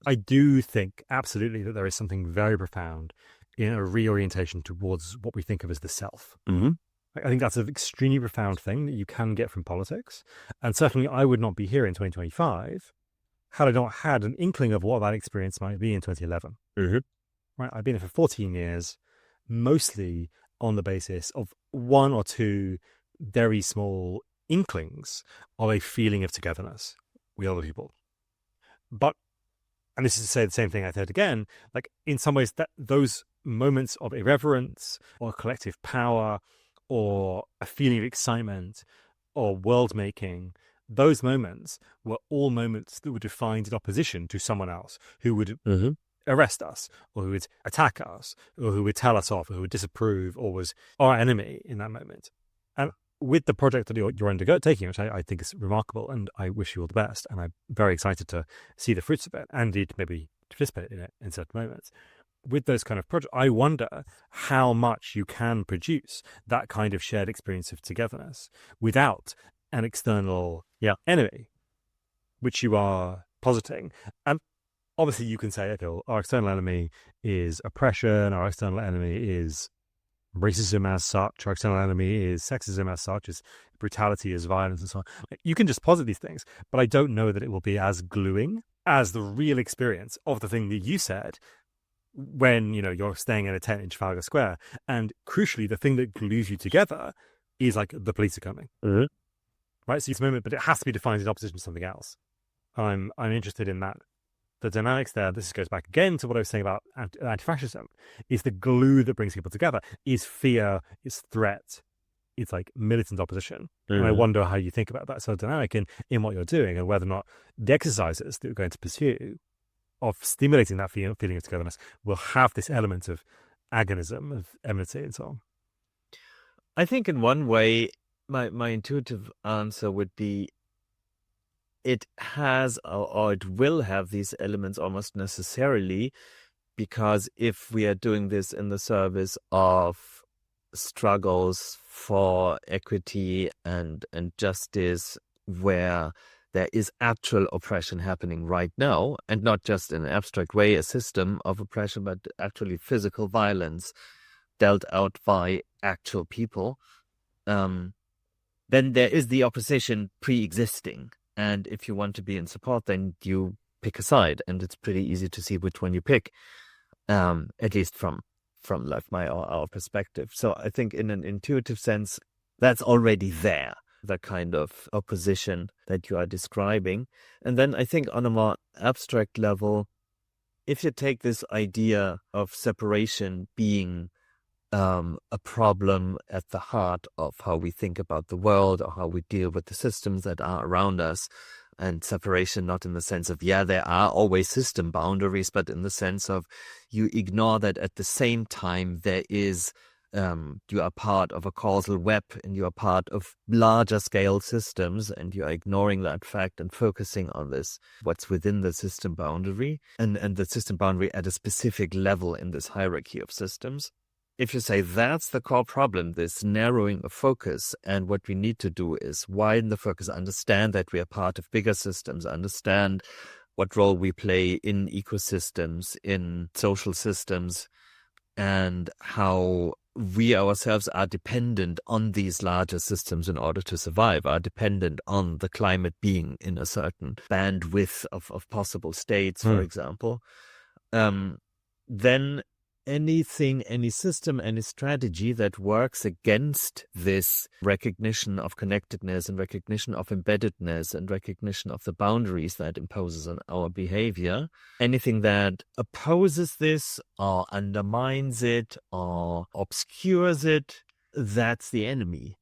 [SPEAKER 1] I do think absolutely that there is something very profound in a reorientation towards what we think of as the self.
[SPEAKER 7] Mm-hmm.
[SPEAKER 1] I think that's an extremely profound thing that you can get from politics. And certainly I would not be here in 2025 had I not had an inkling of what that experience might be in 2011.
[SPEAKER 7] Mm-hmm.
[SPEAKER 1] Right? I've been here for 14 years, mostly on the basis of one or two very small inklings of a feeling of togetherness with other people. But, and this is to say the same thing I said again, like in some ways that those moments of irreverence or collective power or a feeling of excitement or world making, those moments were all moments that were defined in opposition to someone else who would arrest us or who would attack us or who would tell us off or who would disapprove or was our enemy in that moment. And with the project that you're undertaking, which I think is remarkable, and I wish you all the best, and I'm very excited to see the fruits of it and indeed maybe participate in it in certain moments. With those kind of projects, I wonder how much you can produce that kind of shared experience of togetherness without an external enemy, which you are positing. And obviously you can say, okay, well, our external enemy is oppression, our external enemy is racism as such, our external enemy is sexism as such, is brutality, is violence, and so on. You can just posit these things, but I don't know that it will be as gluing as the real experience of the thing that you said when, you're staying in a tent in Trafalgar Square. And crucially, the thing that glues you together is like the police are coming.
[SPEAKER 7] Mm-hmm.
[SPEAKER 1] Right? So it's a moment, but it has to be defined in opposition to something else. I'm interested in that. The dynamics there, this goes back again to what I was saying about anti-fascism, is the glue that brings people together, is fear, is threat, it's like militant opposition.
[SPEAKER 7] Mm-hmm.
[SPEAKER 1] And I wonder how you think about that sort of dynamic in what you're doing and whether or not the exercises that you're going to pursue of stimulating that feeling of togetherness will have this element of agonism, of enmity and so on.
[SPEAKER 7] I think in one way, my intuitive answer would be it has or it will have these elements almost necessarily, because if we are doing this in the service of struggles for equity and justice, where there is actual oppression happening right now, and not just in an abstract way, a system of oppression, but actually physical violence dealt out by actual people, then there is the opposition pre-existing. And if you want to be in support, then you pick a side, and it's pretty easy to see which one you pick, at least from our perspective. So I think in an intuitive sense, that's already there, the kind of opposition that you are describing. And then I think on a more abstract level, if you take this idea of separation being a problem at the heart of how we think about the world or how we deal with the systems that are around us, and separation not in the sense of, there are always system boundaries, but in the sense of you ignore that at the same time there is you are part of a causal web and you are part of larger scale systems, and you are ignoring that fact and focusing on this, what's within the system boundary and the system boundary at a specific level in this hierarchy of systems. If you say that's the core problem, this narrowing of focus, and what we need to do is widen the focus, understand that we are part of bigger systems, understand what role we play in ecosystems, in social systems, and how we ourselves are dependent on these larger systems in order to survive, are dependent on the climate being in a certain bandwidth of possible states, for example, then anything, any system, any strategy that works against this recognition of connectedness and recognition of embeddedness and recognition of the boundaries that imposes on our behavior, anything that opposes this or undermines it or obscures it, that's the enemy.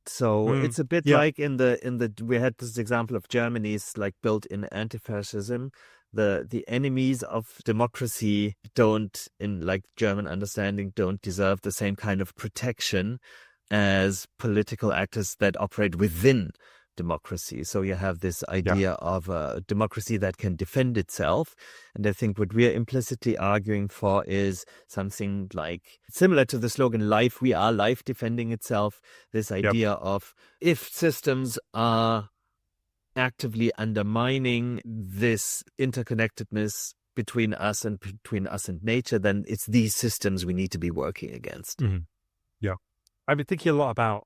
[SPEAKER 7] So it's a bit like in the we had this example of Germany's like built-in anti-fascism. The enemies of democracy don't, in like German understanding, don't deserve the same kind of protection as political actors that operate within democracy. So you have this idea of a democracy that can defend itself. And I think what we're implicitly arguing for is something like similar to the slogan, life, we are life defending itself. This idea of if systems are actively undermining this interconnectedness between us and nature, then it's these systems we need to be working against.
[SPEAKER 1] Yeah. I've been thinking a lot about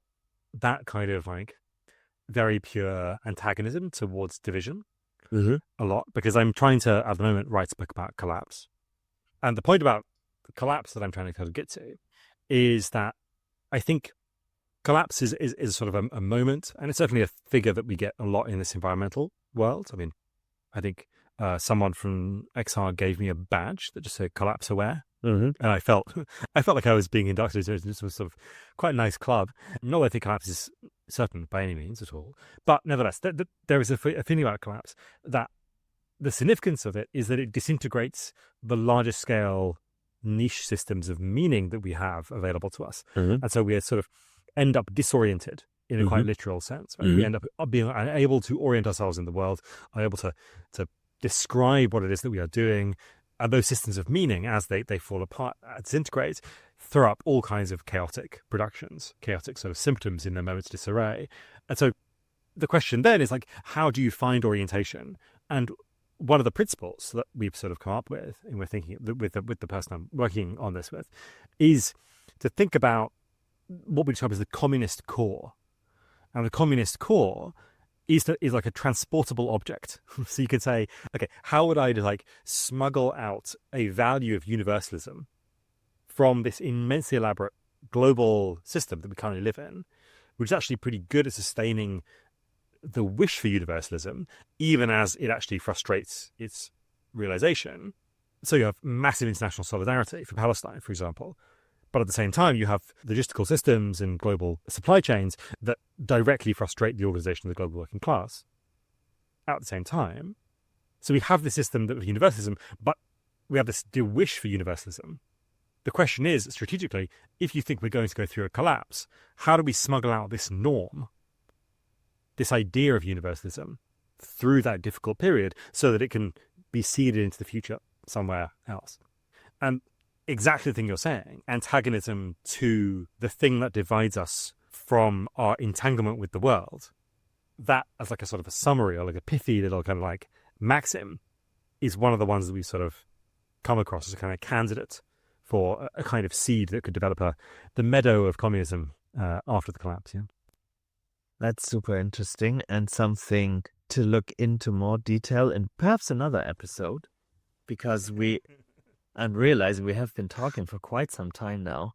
[SPEAKER 1] that kind of like very pure antagonism towards division a lot, because I'm trying to, at the moment, write a book about collapse. And the point about collapse that I'm trying to kind of get to is that I think collapse is sort of a moment, and it's certainly a figure that we get a lot in this environmental world. I mean, I think someone from XR gave me a badge that just said collapse aware. And I felt like I was being inducted into this sort of quite a nice club. Not that I think collapse is certain by any means at all, but nevertheless, there is a feeling about collapse that the significance of it is that it disintegrates the largest scale niche systems of meaning that we have available to us. And so we sort of end up disoriented in a quite literal sense. Right? We end up being unable to orient ourselves in the world, unable to describe what it is that we are doing. And those systems of meaning, as they fall apart, disintegrate, throw up all kinds of chaotic productions, chaotic sort of symptoms in a moment's disarray. And so the question then is like, how do you find orientation? And one of the principles that we've sort of come up with, and we're thinking with the person I'm working on this with, is to think about what we describe as the communist core. And the communist core is like a transportable object. So you could say, okay, how would I like smuggle out a value of universalism from this immensely elaborate global system that we currently live in, which is actually pretty good at sustaining the wish for universalism, even as it actually frustrates its realization. So you have massive international solidarity for Palestine, for example. But at the same time, you have logistical systems and global supply chains that directly frustrate the organization of the global working class at the same time. So we have this system of universalism, but we have this wish for universalism. The question is, strategically, if you think we're going to go through a collapse, how do we smuggle out this norm, this idea of universalism, through that difficult period so that it can be seeded into the future somewhere else? And exactly the thing you're saying, antagonism to the thing that divides us from our entanglement with the world, that as like a sort of a summary or like a pithy little kind of like maxim is one of the ones that we sort of come across as a kind of candidate for a kind of seed that could develop the meadow of communism after the collapse. Yeah,
[SPEAKER 7] that's super interesting and something to look into more detail in perhaps another episode, because I'm realizing we have been talking for quite some time now.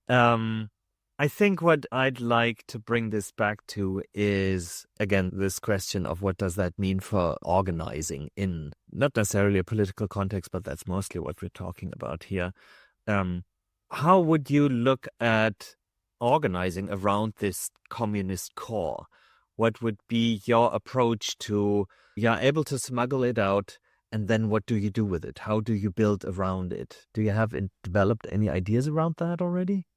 [SPEAKER 7] I think what I'd like to bring this back to is, again, this question of what does that mean for organizing in not necessarily a political context, but that's mostly what we're talking about here. How would you look at organizing around this communist core? What would be your approach to, you're able to smuggle it out, and then what do you do with it? How do you build around it? Do you have developed any ideas around that already?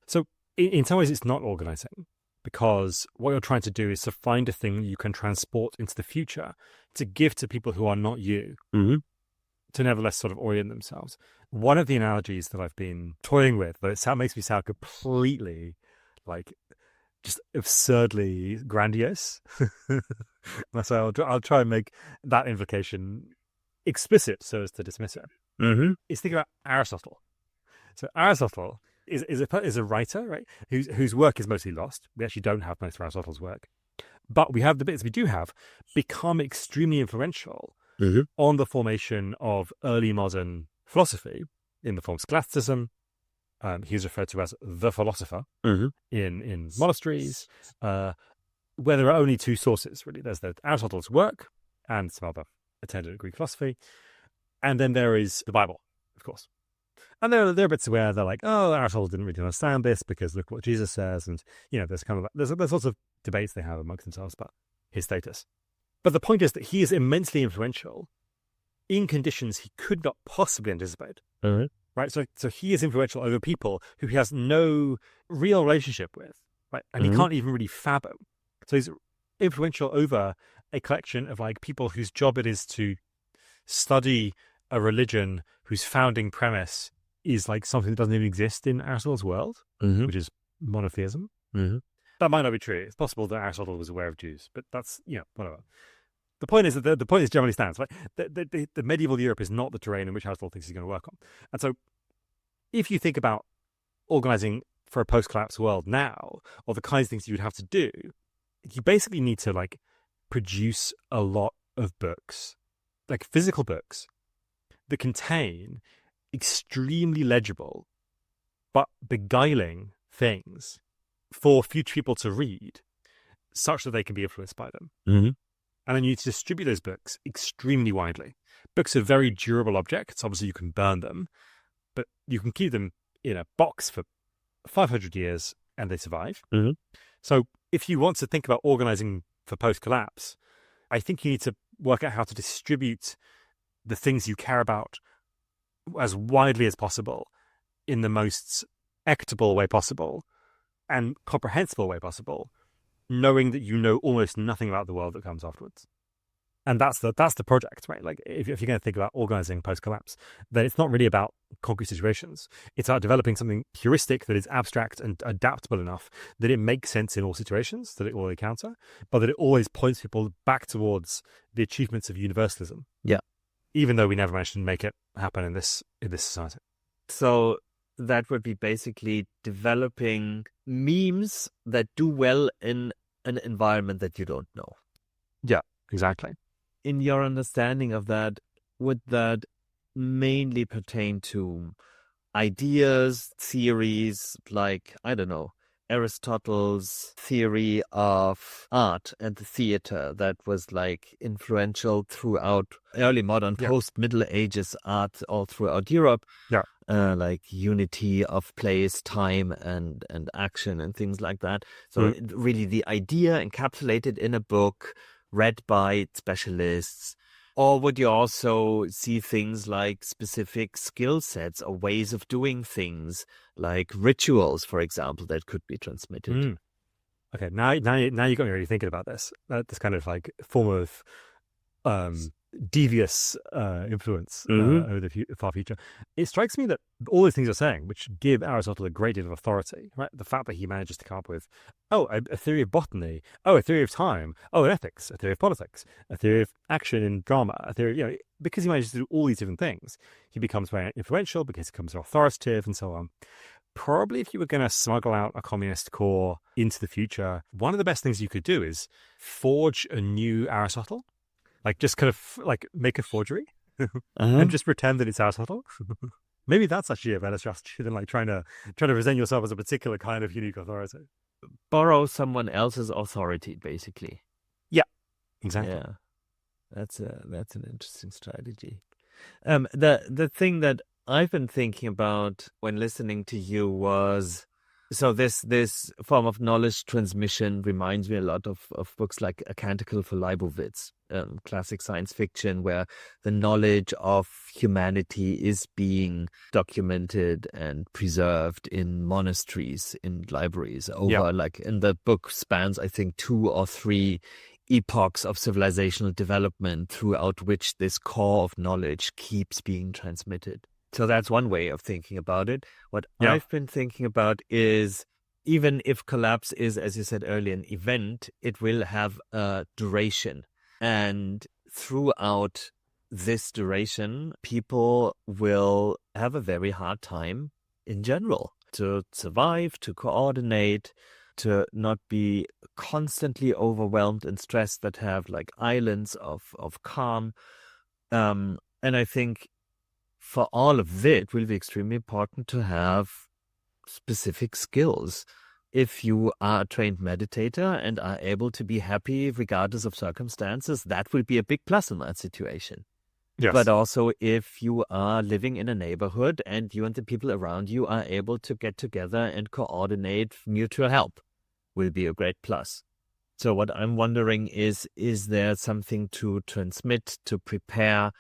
[SPEAKER 1] So in some ways it's not organizing, because what you're trying to do is to find a thing that you can transport into the future to give to people who are not you, to nevertheless sort of orient themselves. One of the analogies that I've been toying with, but it makes me sound completely like just absurdly grandiose. So I'll try and make that implication explicit so as to dismiss it.
[SPEAKER 7] Mm-hmm.
[SPEAKER 1] Is think about Aristotle. So Aristotle is a writer, right? Whose work is mostly lost. We actually don't have most of Aristotle's work, but we have the bits we do have become extremely influential on the formation of early modern philosophy in the form of scholasticism. He's referred to as the philosopher in monasteries, where there are only two sources, really. There's Aristotle's work and some other attendant Greek philosophy, and then there is the Bible, of course. And there are bits where they're like, oh, Aristotle didn't really understand this because look what Jesus says, and there's kind of there's lots of debates they have amongst themselves about his status. But the point is that he is immensely influential in conditions he could not possibly anticipate. Right, so he is influential over people who he has no real relationship with, right, and he can't even really fathom. So he's influential over a collection of like people whose job it is to study a religion whose founding premise is like something that doesn't even exist in Aristotle's world, which is monotheism. That might not be true. It's possible that Aristotle was aware of Jews, but that's whatever. The point is that the point is generally stands, right? The medieval Europe is not the terrain in which Aristotle thinks he's going to work on. And so if you think about organizing for a post-collapse world now, or the kinds of things you would have to do, you basically need to like produce a lot of books, like physical books, that contain extremely legible but beguiling things for future people to read such that they can be influenced by them. And then you need to distribute those books extremely widely. Books are very durable objects. Obviously, you can burn them, but you can keep them in a box for 500 years and they survive. So if you want to think about organizing for post-collapse, I think you need to work out how to distribute the things you care about as widely as possible in the most equitable way possible and comprehensible way possible, knowing that you know almost nothing about the world that comes afterwards. And that's the project, right? Like if you're going to think about organizing post-collapse, then it's not really about concrete situations. It's about developing something heuristic that is abstract and adaptable enough that it makes sense in all situations that it will encounter, but that it always points people back towards the achievements of universalism.
[SPEAKER 7] Yeah.
[SPEAKER 1] Even though we never managed to make it happen in this society.
[SPEAKER 7] So that would be basically developing memes that do well in an environment that you don't know.
[SPEAKER 1] Yeah, exactly.
[SPEAKER 7] In your understanding of that, would that mainly pertain to ideas, theories, like, I don't know, Aristotle's theory of art and the theater that was like influential throughout early modern, post-Middle Ages art all throughout Europe? Like unity of place, time, and action and things like that. So really the idea encapsulated in a book read by specialists. Or would you also see things like specific skill sets or ways of doing things, like rituals, for example, that could be transmitted?
[SPEAKER 1] Okay, now you got me really thinking about this. This kind of like form of devious influence over the far future. It strikes me that all those things you're saying, which give Aristotle a great deal of authority, right? The fact that he manages to come up with, a theory of botany, a theory of time, an ethics, a theory of politics, a theory of action in drama, a theory, because he manages to do all these different things, he becomes very influential because he becomes authoritative and so on. Probably if you were going to smuggle out a communist core into the future, one of the best things you could do is forge a new Aristotle. Like just kind of like make a forgery and just pretend that it's Aristotle. Maybe that's actually a better strategy than like trying to present yourself as a particular kind of unique authority.
[SPEAKER 7] Borrow someone else's authority, basically.
[SPEAKER 1] Yeah, exactly.
[SPEAKER 7] Yeah, that's an interesting strategy. The thing that I've been thinking about when listening to you was, so this form of knowledge transmission reminds me a lot of books like A Canticle for Leibowitz, classic science fiction, where the knowledge of humanity is being documented and preserved in monasteries, in libraries, over like, and the book spans, I think, 2 or 3 epochs of civilizational development throughout which this core of knowledge keeps being transmitted. So that's one way of thinking about it. What I've been thinking about is even if collapse is, as you said earlier, an event, it will have a duration. And throughout this duration, people will have a very hard time in general to survive, to coordinate, to not be constantly overwhelmed and stressed, that have like islands of calm. And I think for all of this, it will be extremely important to have specific skills. If you are a trained meditator and are able to be happy regardless of circumstances, that will be a big plus in that situation.
[SPEAKER 1] Yes.
[SPEAKER 7] But also if you are living in a neighborhood and you and the people around you are able to get together and coordinate mutual help, will be a great plus. So what I'm wondering is there something to transmit, to prepare,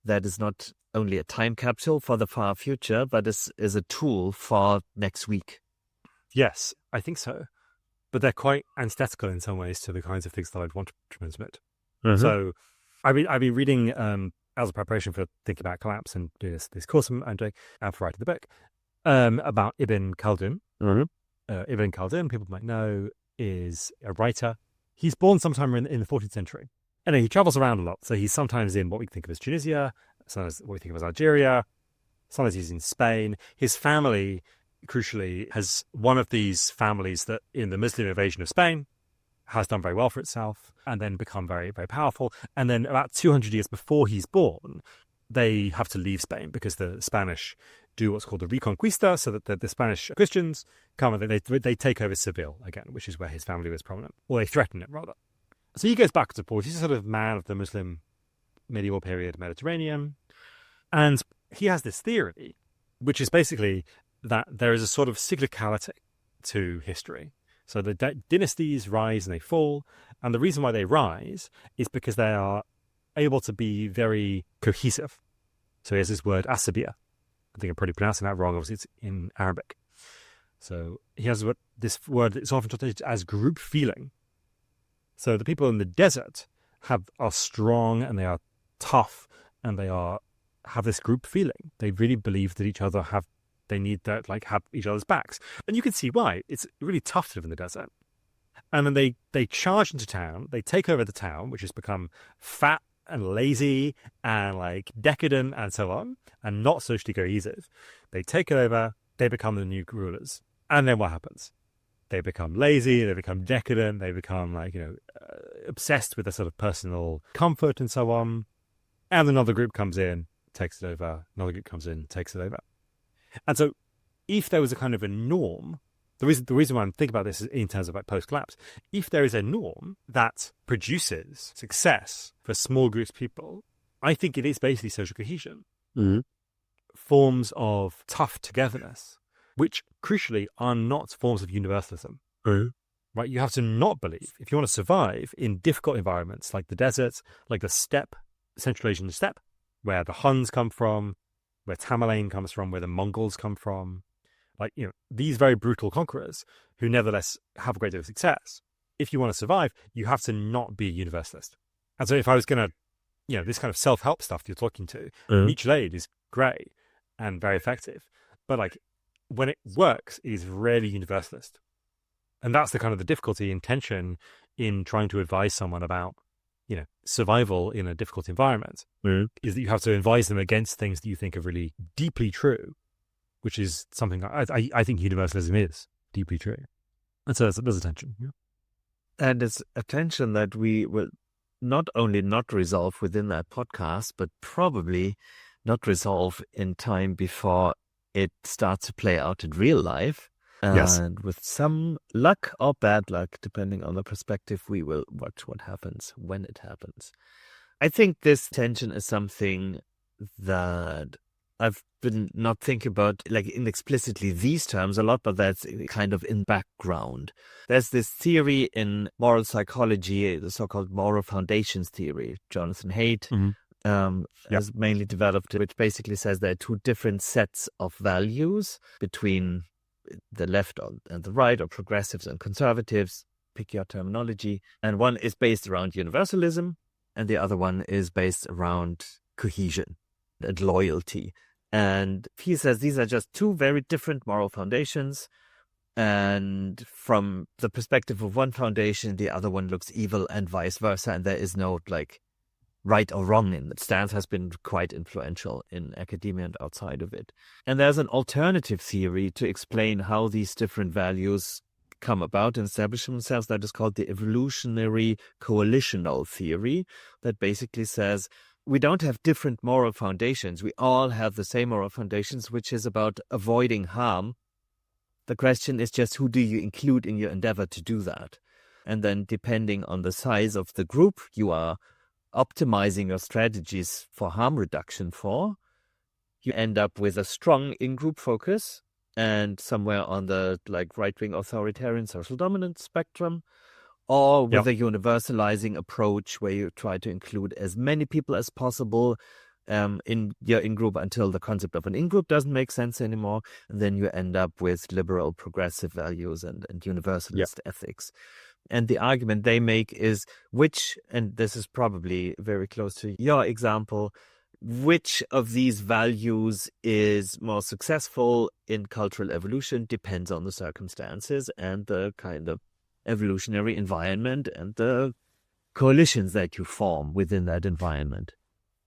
[SPEAKER 7] that is not only a time capsule for the far future, but is a tool for next week?
[SPEAKER 1] Yes, I think so. But they're quite antithetical in some ways to the kinds of things that I'd want to transmit.
[SPEAKER 7] Mm-hmm.
[SPEAKER 1] So I've been reading as a preparation for thinking about collapse and doing this course I'm doing and for writing the book about Ibn Khaldun.
[SPEAKER 7] Mm-hmm.
[SPEAKER 1] Ibn Khaldun, people might know, is a writer. He's born sometime in the 14th century. And he travels around a lot. So he's sometimes in what we think of as Tunisia, sometimes what we think of as Algeria, sometimes he's in Spain. His family, crucially, has one of these families that in the Muslim invasion of Spain has done very well for itself and then become very, very powerful. And then about 200 years before he's born, they have to leave Spain because the Spanish do what's called a reconquista, so that the Spanish Christians come and they take over Seville again, which is where his family was prominent, or they threaten it rather. So he goes back to forth. He's a sort of man of the Muslim medieval period Mediterranean. And he has this theory, which is basically that there is a sort of cyclicality to history. So the dynasties rise and they fall. And the reason why they rise is because they are able to be very cohesive. So he has this word asabiya. I think I'm probably pronouncing that wrong. Obviously, it's in Arabic. So he has this word that's often translated as group feeling. So the people in the desert are strong and they are tough and they have this group feeling. They really believe that they need to have each other's backs. And you can see why. It's really tough to live in the desert. And then they charge into town. They take over the town, which has become fat and lazy and decadent and so on, and not socially cohesive. They take it over. They become the new rulers. And then what happens? They become lazy, they become decadent, they become obsessed with a sort of personal comfort and so on. And another group comes in, takes it over. Another group comes in, takes it over. And so if there was a kind of a norm, the reason why I'm thinking about this is in terms of post-collapse, if there is a norm that produces success for small groups of people, I think it is basically social cohesion.
[SPEAKER 7] Mm-hmm.
[SPEAKER 1] Forms of tough togetherness, which crucially are not forms of universalism.
[SPEAKER 7] Mm-hmm.
[SPEAKER 1] Right? You have to not believe, if you want to survive in difficult environments like the desert, like the steppe, Central Asian steppe, where the Huns come from, where Tamerlane comes from, where the Mongols come from, these very brutal conquerors who nevertheless have a great deal of success. If you want to survive, you have to not be a universalist. And so if I was going to, this kind of self-help stuff you're talking to, mutual aid is great and very effective. But when it works, it is rarely universalist. And that's the kind of the difficulty and tension in trying to advise someone about, survival in a difficult environment, is that you have to advise them against things that you think are really deeply true, which is something I think universalism is deeply true. And so there's a tension. Yeah.
[SPEAKER 7] And it's a tension that we will not only not resolve within that podcast, but probably not resolve in time before it starts to play out in real life.
[SPEAKER 1] Yes.
[SPEAKER 7] And with some luck or bad luck, depending on the perspective, we will watch what happens when it happens. I think this tension is something that I've been not thinking about in explicitly these terms a lot, but that's kind of in background. There's this theory in moral psychology, the so-called moral foundations theory. Jonathan Haidt has mainly developed it, which basically says there are two different sets of values between the left and the right, or progressives and conservatives, pick your terminology. And one is based around universalism, and the other one is based around cohesion and loyalty. And he says these are just two very different moral foundations. and from the perspective of one foundation, the other one looks evil, and vice versa. And there is no like right or wrong in it. Stance has been quite influential in academia and outside of it. And there's an alternative theory to explain how these different values come about and establish themselves that is called the evolutionary coalitional theory, that basically says we don't have different moral foundations. We all have the same moral foundations, which is about avoiding harm. The question is just who do you include in your endeavor to do that? And then depending on the size of the group you are optimizing your strategies for harm reduction for, you end up with a strong in-group focus and somewhere on the like right-wing authoritarian social dominance spectrum, or with a universalizing approach where you try to include as many people as possible in your in-group until the concept of an in-group doesn't make sense anymore. And then you end up with liberal progressive values and universalist ethics. And the argument they make is which, and this is probably very close to your example, which of these values is more successful in cultural evolution depends on the circumstances and the kind of evolutionary environment and the coalitions that you form within that environment.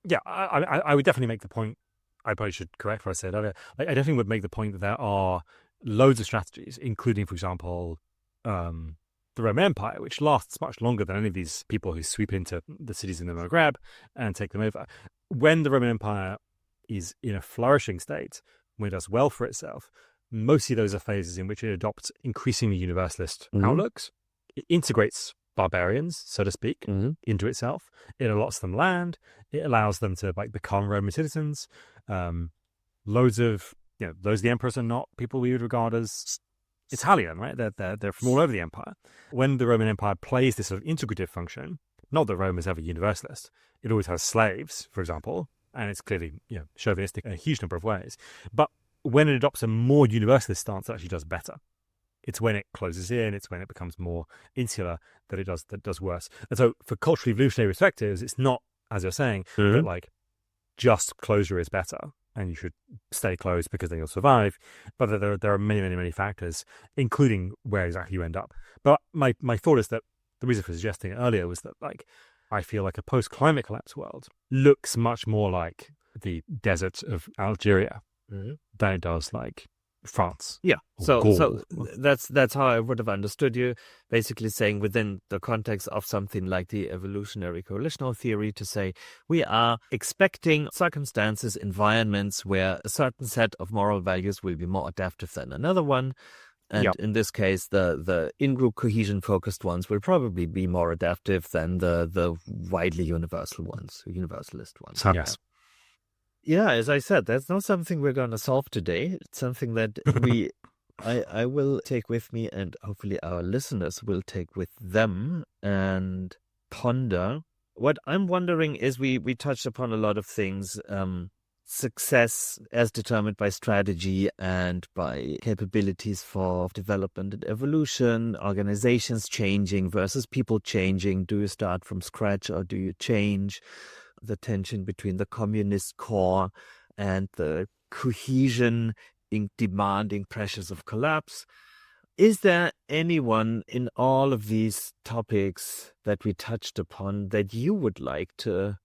[SPEAKER 1] Yeah, I would definitely make the point, I probably should correct what I said earlier, I definitely would make the point that there are loads of strategies, including, for example, the Roman Empire, which lasts much longer than any of these people who sweep into the cities in the Maghreb and take them over. When the Roman Empire is in a flourishing state, when it does well for itself, mostly those are phases in which it adopts increasingly universalist outlooks. It integrates barbarians, so to speak, into itself. It allots them land. It allows them to like become Roman citizens. Loads of the emperors are not people we would regard as Italian, right? They're from all over the empire. When the Roman Empire plays this sort of integrative function, not that Rome is ever universalist, it always has slaves, for example, and it's clearly chauvinistic in a huge number of ways. But when it adopts a more universalist stance, it actually does better. It's when it closes in, it's when it becomes more insular that it does worse. And so for culturally evolutionary perspectives, it's not, as you're saying, that like just closure is better and you should stay closed because then you'll survive. But there are many, many, many factors, including where exactly you end up. But my thought is that the reason for suggesting it earlier was that like I feel like a post-climate collapse world looks much more like the desert of Algeria than it does like France.
[SPEAKER 7] Yeah. So that's how I would have understood you, basically saying within the context of something like the evolutionary coalitional theory to say we are expecting circumstances, environments where a certain set of moral values will be more adaptive than another one. And in this case, the in-group cohesion-focused ones will probably be more adaptive than the widely universalist ones.
[SPEAKER 1] Yes.
[SPEAKER 7] Yeah, as I said, that's not something we're going to solve today. It's something that I will take with me, and hopefully our listeners will take with them and ponder. What I'm wondering is we touched upon a lot of things. Success as determined by strategy and by capabilities for development and evolution, organizations changing versus people changing. Do you start from scratch or do you change? The tension between the communist core and the cohesion in demanding pressures of collapse. Is there anyone in all of these topics that we touched upon that you would like to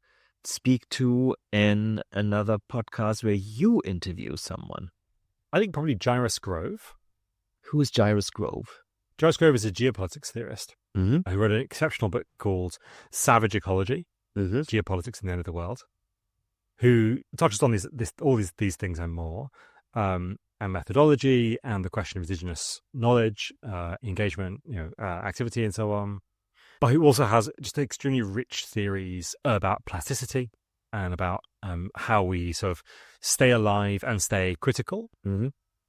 [SPEAKER 7] speak to in another podcast where you interview someone?
[SPEAKER 1] I think probably Jairus Grove.
[SPEAKER 7] Who is Jairus Grove?
[SPEAKER 1] Jairus Grove is a geopolitics theorist who wrote an exceptional book called Savage Ecology, Geopolitics and the End of the World, who touches on all these things and more, and methodology and the question of indigenous knowledge, engagement, activity and so on. But who also has just extremely rich theories about plasticity and about how we sort of stay alive and stay critical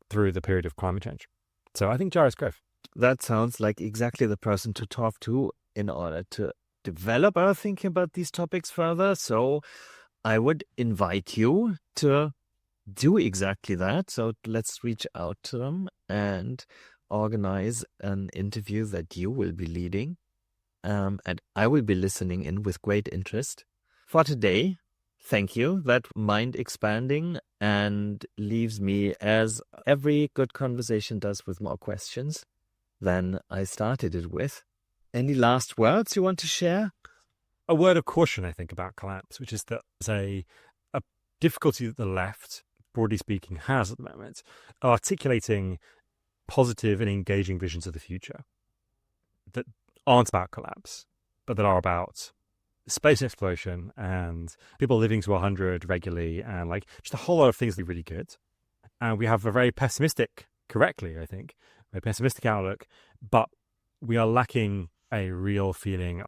[SPEAKER 1] through the period of climate change. So I think Jairus Grove.
[SPEAKER 7] That sounds like exactly the person to talk to in order to develop our thinking about these topics further. So I would invite you to do exactly that. So let's reach out to them and organize an interview that you will be leading. And I will be listening in with great interest. For today, Thank you. That mind expanding and leaves me, as every good conversation does, with more questions than I started it with. Any last words you want to share?
[SPEAKER 1] A word of caution, I think, about collapse, which is that there's a difficulty that the left, broadly speaking, has at the moment, of articulating positive and engaging visions of the future that aren't about collapse, but that are about space exploration and people living to 100 regularly, and like just a whole lot of things that are really good. And we have a very pessimistic, correctly, I think, very pessimistic outlook, but we are lacking a real feeling.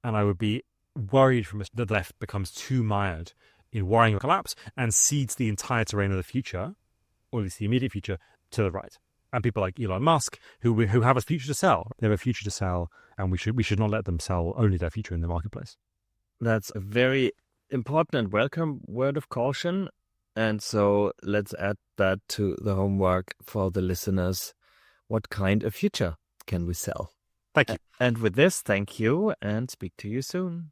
[SPEAKER 1] And I would be worried from the left becomes too mired in worrying about collapse and cedes the entire terrain of the future, or at least the immediate future, to the right. And people like Elon Musk, who have a future to sell. They have a future to sell, and we should not let them sell only their future in the marketplace.
[SPEAKER 7] That's a very important and welcome word of caution. And so let's add that to the homework for the listeners. What kind of future can we sell?
[SPEAKER 1] Thank you.
[SPEAKER 7] And with this, thank you, and speak to you soon.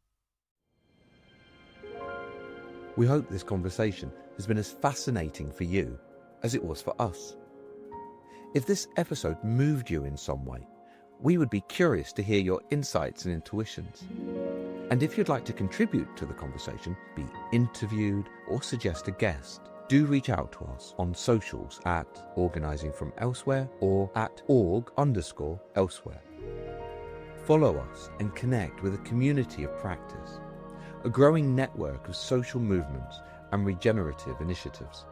[SPEAKER 2] We hope this conversation has been as fascinating for you as it was for us. If this episode moved you in some way, we would be curious to hear your insights and intuitions. And if you'd like to contribute to the conversation, be interviewed or suggest a guest, do reach out to us on socials at Organising from Elsewhere or at org_elsewhere. Follow us and connect with a community of practice, a growing network of social movements and regenerative initiatives.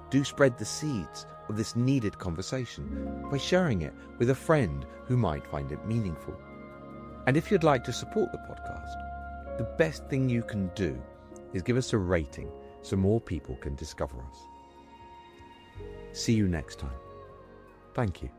[SPEAKER 2] Do spread the seeds of this needed conversation by sharing it with a friend who might find it meaningful. And if you'd like to support the podcast, the best thing you can do is give us a rating so more people can discover us. See you next time. Thank you.